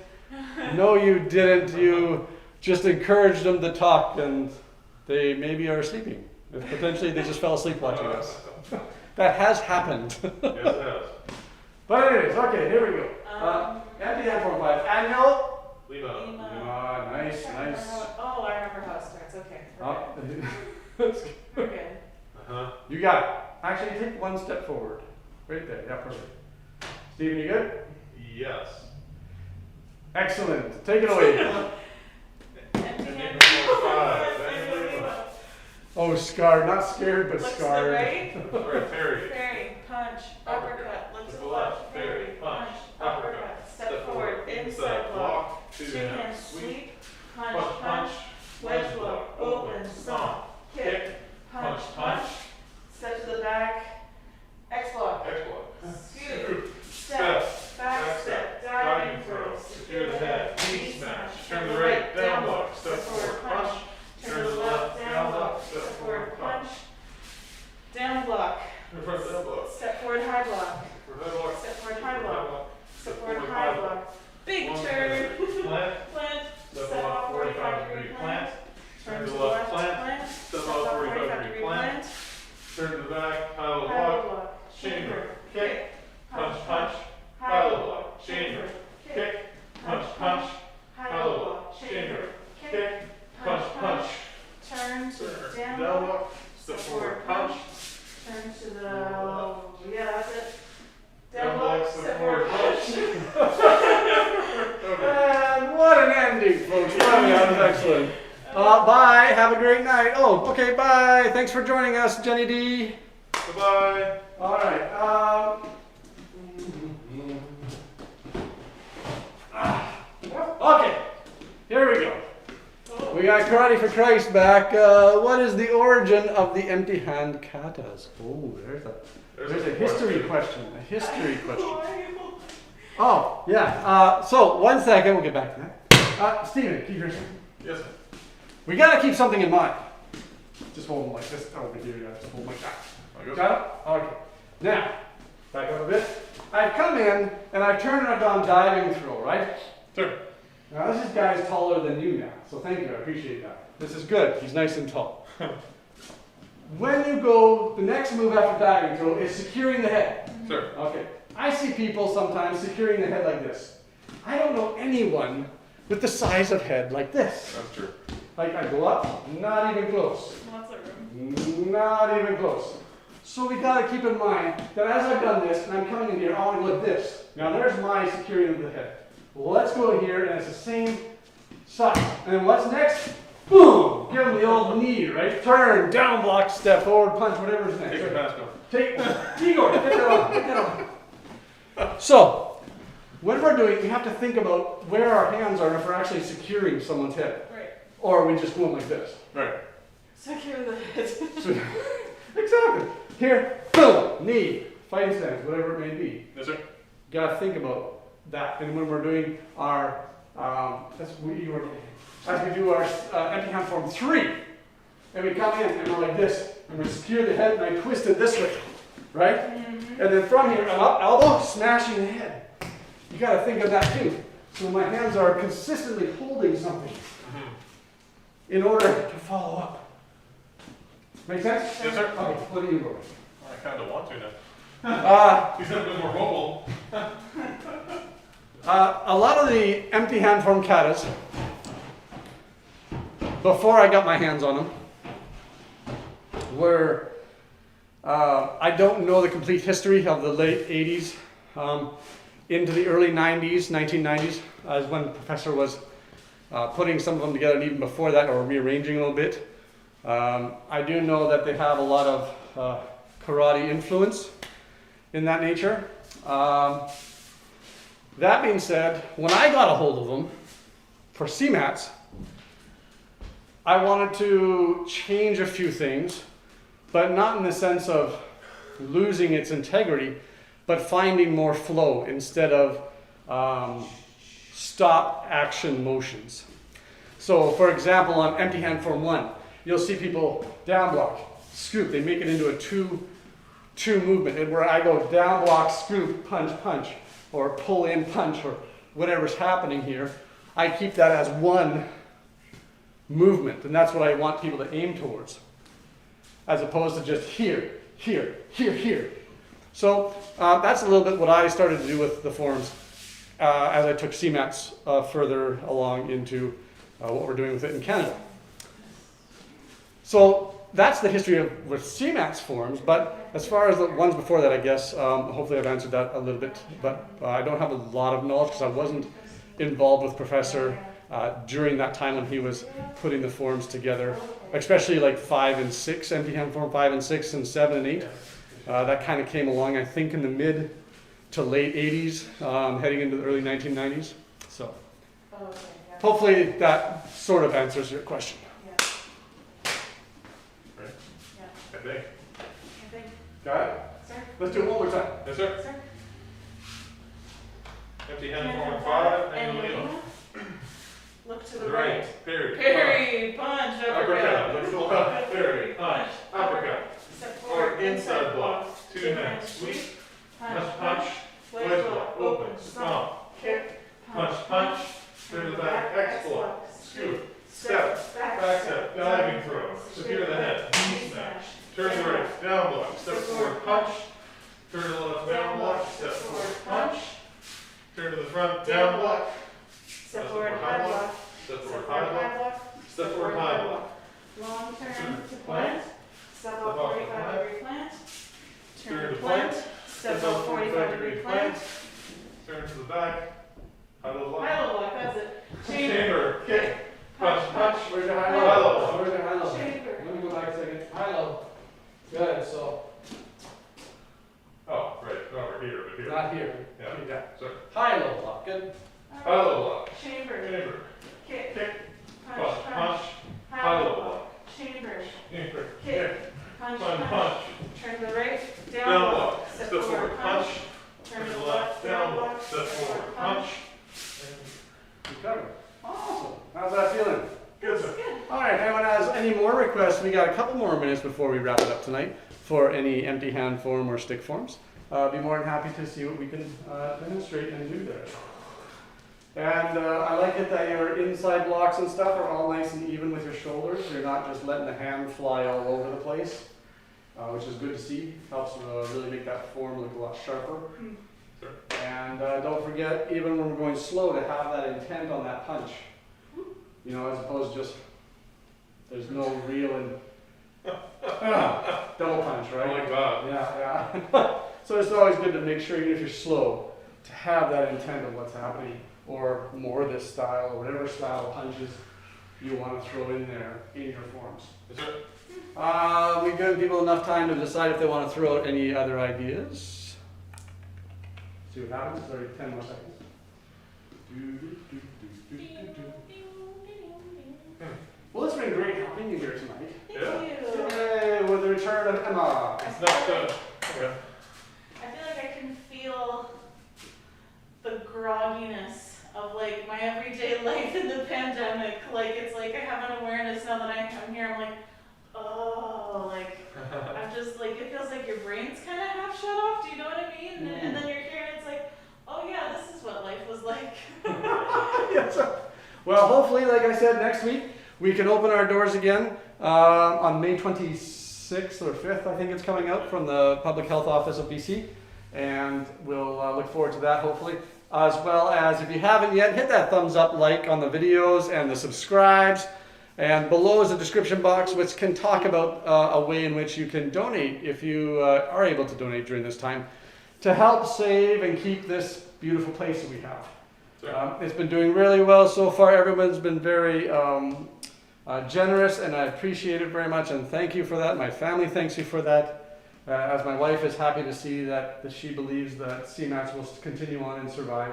No, you didn't. You just encouraged them to talk, and they maybe are sleeping. Potentially, they just fell asleep watching us. That has happened. Yes, it has. But anyways, okay, here we go. Empty hand form 5. Annual. Lima. Nice, nice. Oh, I remember how it starts. Okay. We're good. Uh-huh. You got it. Actually, take one step forward. Right there. Yeah, perfect. Stephen, you good? Yes. Excellent. Take it away. Empty hand. Oh, scarred. Not scared, but Looks to the scarred. right. Right, Terry. Fairy, punch, uppercut, look to the left, fairy, punch, uppercut, step forward, inside block, two hands, sweep, punch, punch, wedge block, open, stomp, kick, punch, punch, step to the back, X block, scoop, step, back step, diving throw, secure the head, knee smash, turn to the right, down block, step forward, punch, turn to the left, down block, step forward, punch, down block, step forward, high block, step forward, high block, step forward, high block, big turn, plant, step off 45-degree plant, turn to the left, plant, step off 45-degree plant, Turn to the back, pile of high block, block, chamber, kick, punch, punch, high pile of block, block, chamber, kick, punch, punch, high pile of block, block, chamber, kick, kick, punch, punch, turn to down down block, block, step forward, punch, turn to the, yeah, that's it. down block, step forward, punch. And what an ending, folks. That was excellent. Bye. Have a great night. Oh, okay. Bye. Thanks for joining us, Jenny D. Bye-bye. All right. Okay. Here we go. We got Karate for Christ back. What is the origin of the empty hand katas? Oh, there's a history question. A history question. Oh, yeah. So, 1 second. We'll get back to that. Stephen, keep yours. Yes, sir. We got to keep something in mind. Just hold them like this over here. Yeah, just hold them like that. Got it? Okay. Now, back up a bit. I've come in and I've turned and I've gone diving throw, right? Sir. Now, this guy's taller than you now, so thank you. I appreciate that. This is good. He's nice and tall. When you go, the next move after diving throw is securing the head. Sir. Okay. I see people sometimes securing the head like this. I don't know anyone with the size of head like this. That's true. Like I go up, not even close. Lots of room. Not even close. So we gotta keep in mind that as I've done this and I'm coming in here, I want to go like this. Now there's my securing of the head. Well, let's go here and it's the same size. And then what's next? Boom! Give him the old knee, right? Turn, down block, step, forward, punch, whatever's next. Take your mask off. Take, Igor, get that on, get that on. So, when we're doing, we have to think about where our hands are if we're actually securing someone's head. Right. Or are we just going like this? Right. Secure the head. So, exactly. Here, boom, knee, fighting stance, whatever it may be. Yes, sir. Gotta think about that. And when we're doing our, as we do our empty hand form 3, and we come in and we're like this, and we secure the head and I twist it this way, right? Mm-hmm. And then from here, I'm up, elbow, smashing the head. You gotta think of that too. So my hands are consistently holding something in order to follow up. Make sense? Yes, sir. Okay, what do you go? I kind of want to now. He's He's a bit more mobile. a lot of the empty hand form katas, before I got my hands on them, were, I don't know the complete history of the late 80s into the early 90s, 1990s, as when Professor was putting some of them together, and even before that, or rearranging a little bit. I do know that they have a lot of karate influence in that nature. That being said, when I got a hold of them for CMATS, I wanted to change a few things, but not in the sense of losing its integrity, but finding more flow instead of stop action motions. So for example, on empty hand form 1, you'll see people down block, scoop, they make it into a two movement, and where I go down block, scoop, punch, punch, or pull in, punch, or whatever's happening here, I keep that as one movement, and that's what I want people to aim towards, as opposed to just here, here, here, here. So that's a little bit what I started to do with the forms as I took CMATS further along into what we're doing with it in Canada. So that's the history of with CMATS forms, but as far as the ones before that, I guess, hopefully I've answered that a little bit, but I don't have a lot of knowledge because I wasn't involved with Professor during that time when he was putting the forms together, especially like 5 and 6, empty hand form 5 and 6 and 7 and 8. That kind of came along, I think, in the mid to late 80s, heading into the early 1990s. So hopefully that sort of answers your question. I think. Got it? Sir? Let's do it one more time. Yes, sir. Sir? Empty hand form 5 and Lima. Look to the right. Parry. Parry, punch, uppercut. Look to the left. Parry. Punch. Uppercut. Step Or forward, inside block. 2 hands. Sweep. Punch, punch. Wedge block. Open. Stomp. Kick. Punch, punch. Turn to the back. X block. Scoop. Step. Back step. Diving throw. Secure the head. Knee smash. Turn to the right. Down block. Step forward. Punch. Turn to the left. Down block. Step forward. Punch. Turn to the front. Down block. Step forward, high block. Step Step forward. forward, High high block. block. Step forward. High block. Long turn to plant. Step Step up off 45 to degree plant. Turn Turn to to plant. plant. Step up 45 degree plant. Turn to the back. High low block. High low block, that's it. Chamber. Kick. Punch. Punch. Where's your high High low? low. Where's your high low? Chamber. Let me go back a second. High low. Good, so Oh, right. Not over here, but here. not here. Yeah. Sorry. High low block. Good. High low block. Chamber. Chamber. Kick. Kick. Punch, Punch. punch. Punch. High low block. Chamber. Chamber. Kick. Punch, Punch. punch. Punch. Turn to the right. Down Down block. block. Step forward. Punch. Turn to the left. Down block. Step forward. Punch. You covered. Awesome. How's that feeling? Good, sir. Good. All right, if anyone has any more requests, we got a couple more minutes before we wrap it up tonight for any empty hand form or stick forms. Be more than happy to see what we can demonstrate and do there. And I like it that your inside blocks and stuff are all nice and even with your shoulders. You're not just letting the hand fly all over the place, which is good to see. Helps really make that form look a lot sharper. Sure. And don't forget, even when we're going slow, to have that intent on that punch. You know, as opposed to just, there's no real and double punch, right? Oh my God. Yeah. So it's always good to make sure, even if you're slow, to have that intent of what's happening, or more this style, or whatever style of punches you want to throw in there in your forms. Yes, sir. We've given people enough time to decide if they want to throw out any other ideas. See what happens. It's already 10 more seconds. Well, it's been great having you here tonight. Thank Yeah. you. Yay, with the return of Emma. It's not good. Okay. I feel like I can feel the grogginess of like my everyday life in the pandemic. Like it's like I have an awareness now that I'm here. I'm like, oh, like I'm just like it feels like your brain's kind of half shut off. Do you know what I mean? And then you're here and it's like, oh yeah, this is what life was like. Yes. Well, hopefully, like I said, next week we can open our doors again on May 26th or 5th, I think it's coming out from the Public Health Office of BC. And we'll look forward to that, hopefully. As well as, if you haven't yet, hit that thumbs up like on the videos and the subscribes. And below is a description box which can talk about a way in which you can donate, if you are able to donate during this time, to help save and keep this beautiful place that we have. It's been doing really well so far. Everyone's been very generous, and I appreciate it very much, and thank you for that. My family thanks you for that, as my wife is happy to see that she believes that CMATS will continue on and survive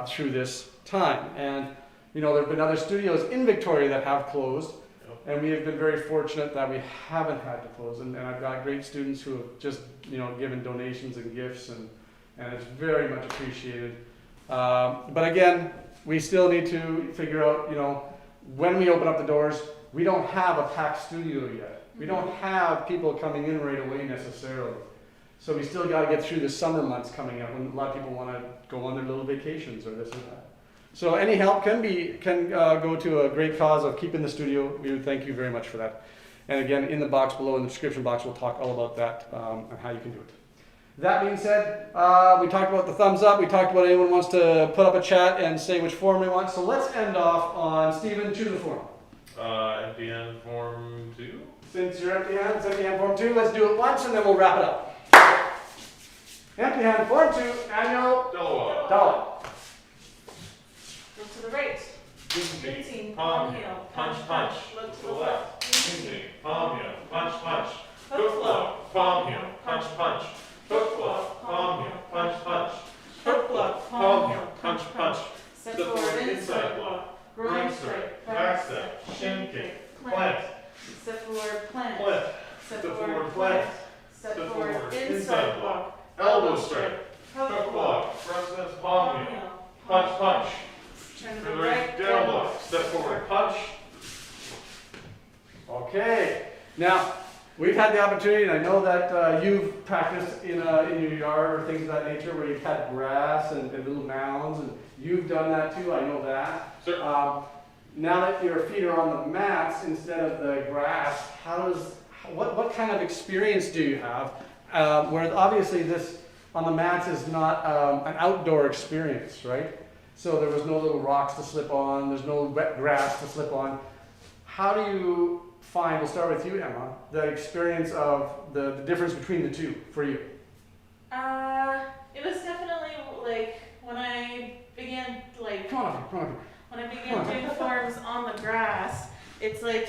through this time. And there have been other studios in Victoria that have closed, and we have been very fortunate that we haven't had to close. And I've got great students who have just given donations and gifts, and it's very much appreciated. But again, we still need to figure out, when we open up the doors, we don't have a packed studio yet. We don't have people coming in right away necessarily. So we still got to get through the summer months coming up when a lot of people want to go on their little vacations or this or that. So any help can go to a great cause of keeping the studio. We would thank you very much for that. And again, in the box below, in the description box, we'll talk all about that and how you can do it. That being said, we talked about the thumbs up. We talked about anyone wants to put up a chat and say which form they want. So let's end off on Stephen, choose a form. MPN form 2. Since you're empty hands, empty hand form 2, let's do it once and then we'll wrap it up. Empty hand form 2, annual Dellabough. Look to the right. Inching, palm heel, punch, punch. Look To the left. Inching, palm heel, punch, punch. Hook block, palm heel, punch, punch. Hook block, palm heel, punch, punch. Hook block, palm heel, punch, punch. Step forward, inside block. Groin strike, back step, shin kick, plant. Step forward, plant. Step forward, plant. Step forward, inside block. Elbow strike. Hook block, front step, palm heel. Punch, punch. Turn to To the the right, right, down block. Step forward, punch. Okay. Now, we've had the opportunity, and I know that you've practiced in your yard or things of that nature where you've had grass and little mounds, and you've done that too, I know that. Sure. Now that your feet are on the mats instead of the grass, what kind of experience do you have? Where obviously this on the mats is not an outdoor experience, right? So there was no little rocks to slip on, there's no wet grass to slip on. How do you find, we'll start with you, Emma, the experience of the difference between the two for you? It was definitely like when I began Come on. when I began doing forms on the grass, it's like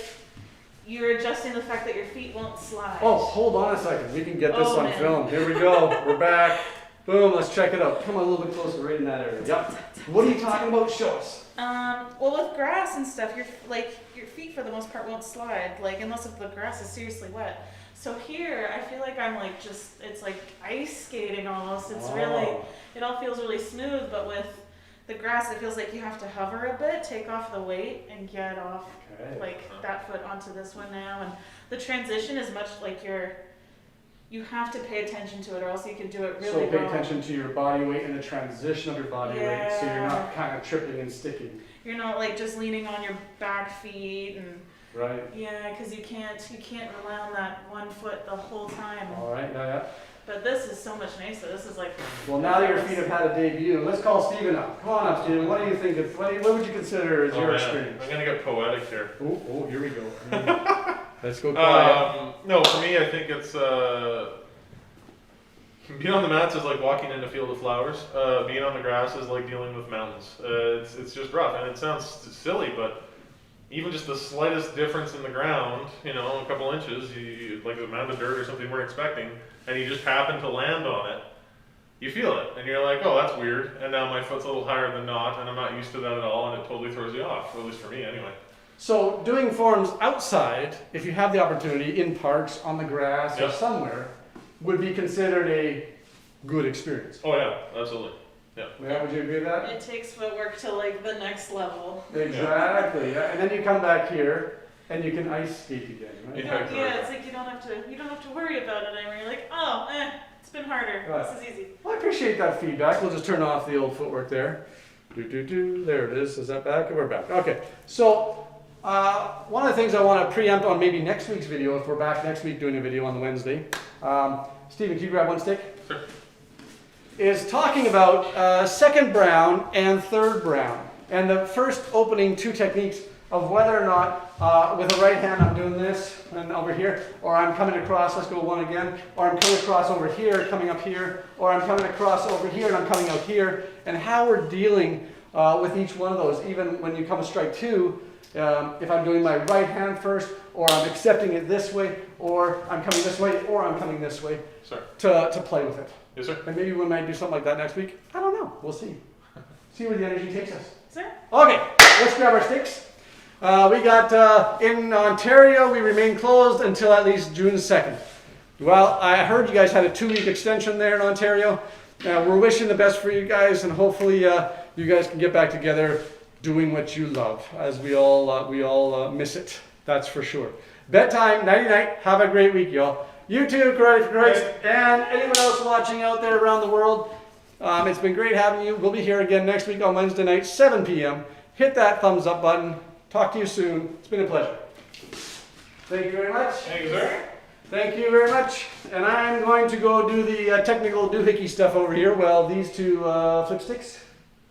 you're adjusting the fact that your feet won't slide. Oh, hold on a second. We can get this Oh, on man. film. Here we go. We're back. Boom, let's check it out. Come on a little bit closer, right in that area. Yep. What are you talking about? Show us. Well, with grass and stuff, your feet for the most part won't slide, unless if the grass is seriously wet. So here, I feel like I'm it's like ice skating almost. It's really, it all feels really smooth, but with the grass, it feels like you have to hover a bit, take off the weight, and get off that foot onto this one now. And the transition is much like you have to pay attention to it, or else you can do it really So pay wrong. attention to your body weight and the transition of your body weight, so you're not kind of tripping and sticking. You're not just leaning on your back feet and. Right. Yeah, because you can't rely on that one foot the whole time. All right. Yeah. But this is so much nicer. This is Well, now that your feet have had a debut, let's call Stephen up. Come on up, Stephen. What do you think? What would you consider as your experience? I'm gonna get poetic here. Oh, here we go. Let's go quiet. No, for me, I think it's being on the mats is like walking in a field of flowers. Being on the grass is like dealing with mountains. It's just rough, and it sounds silly, but even just the slightest difference in the ground, a couple inches, like a mound of dirt or something you weren't expecting, and you just happen to land on it, you feel it, and you're like, oh, that's weird, and now my foot's a little higher than not, and I'm not used to that at all, and it totally throws you off, at least for me anyway. So doing forms outside, if you have the opportunity, in parks, on the grass, or Yep. somewhere, would be considered a good experience. Oh yeah, absolutely. Yeah, would you agree with that? it takes footwork to the next level. Exactly. Yeah. And then you come back here and you can ice skate again, right? Yeah. It's like you don't have to worry about it anymore. You're like, oh, it's been harder. Right. This is easy. Well, I appreciate that feedback. We'll just turn off the old footwork there. There it is. Is that back? We're back. Okay. So one of the things I want to preempt on maybe next week's video, if we're back next week doing a video on the Wednesday. Stephen, can you grab one stick? Sure. Is talking about second brown and third brown. And the first opening two techniques of whether or not with the right hand I'm doing this and over here, or I'm coming across, let's go one again, or I'm coming across over here, coming up here, or I'm coming across over here and I'm coming out here, and how we're dealing with each one of those. Even when you come to strike 2, if I'm doing my right hand first, or I'm accepting it this way, or I'm coming this way, or I'm coming this way, Sir. to play with it. Yes, sir. And maybe we might do something like that next week. I don't know. We'll see. See where the energy takes us. Sir? Okay, let's grab our sticks. We got, in Ontario, we remain closed until at least June 2nd. Well, I heard you guys had a 2-week extension there in Ontario. We're wishing the best for you guys, and hopefully you guys can get back together doing what you love, as we all miss it. That's for sure. Bedtime, nighty-night. Have a great week, y'all. You too, Karate for Christ, and anyone else watching out there around the world. It's been great having you. We'll be here again next week on Wednesday night, 7 p.m. Hit that thumbs up button. Talk to you soon. It's been a pleasure. Thank you very much. Thank you, sir. Thank you very much. And I'm going to go do the technical doohickey stuff over here while these two flip sticks.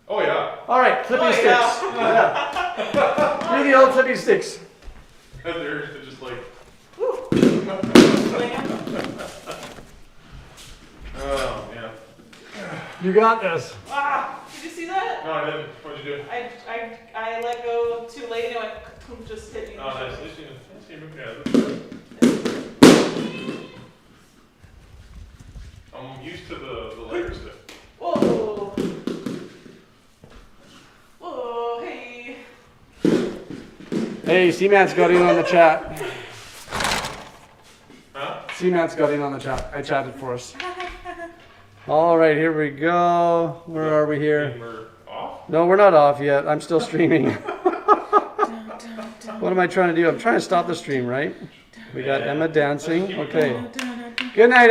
Oh, yeah. All right, flippy sticks. Yeah. Do the old flippy sticks. They're just like, oh, man. You got this. Ah, did you see that? No, I didn't. What'd you do? I let go too late and it went, just hit me. Oh, nice. At least you moved it. I'm used to the layer stuff. Whoa. Whoa, hey. Hey, CMATS got in on the chat. Huh? CMATS got in on the chat. I chatted for us. All right, here we go. Where are we here? We're off? No, we're not off yet. I'm still streaming. What am I trying to do? I'm trying to stop the stream, right? We got Emma dancing. Okay. Good night, everyone.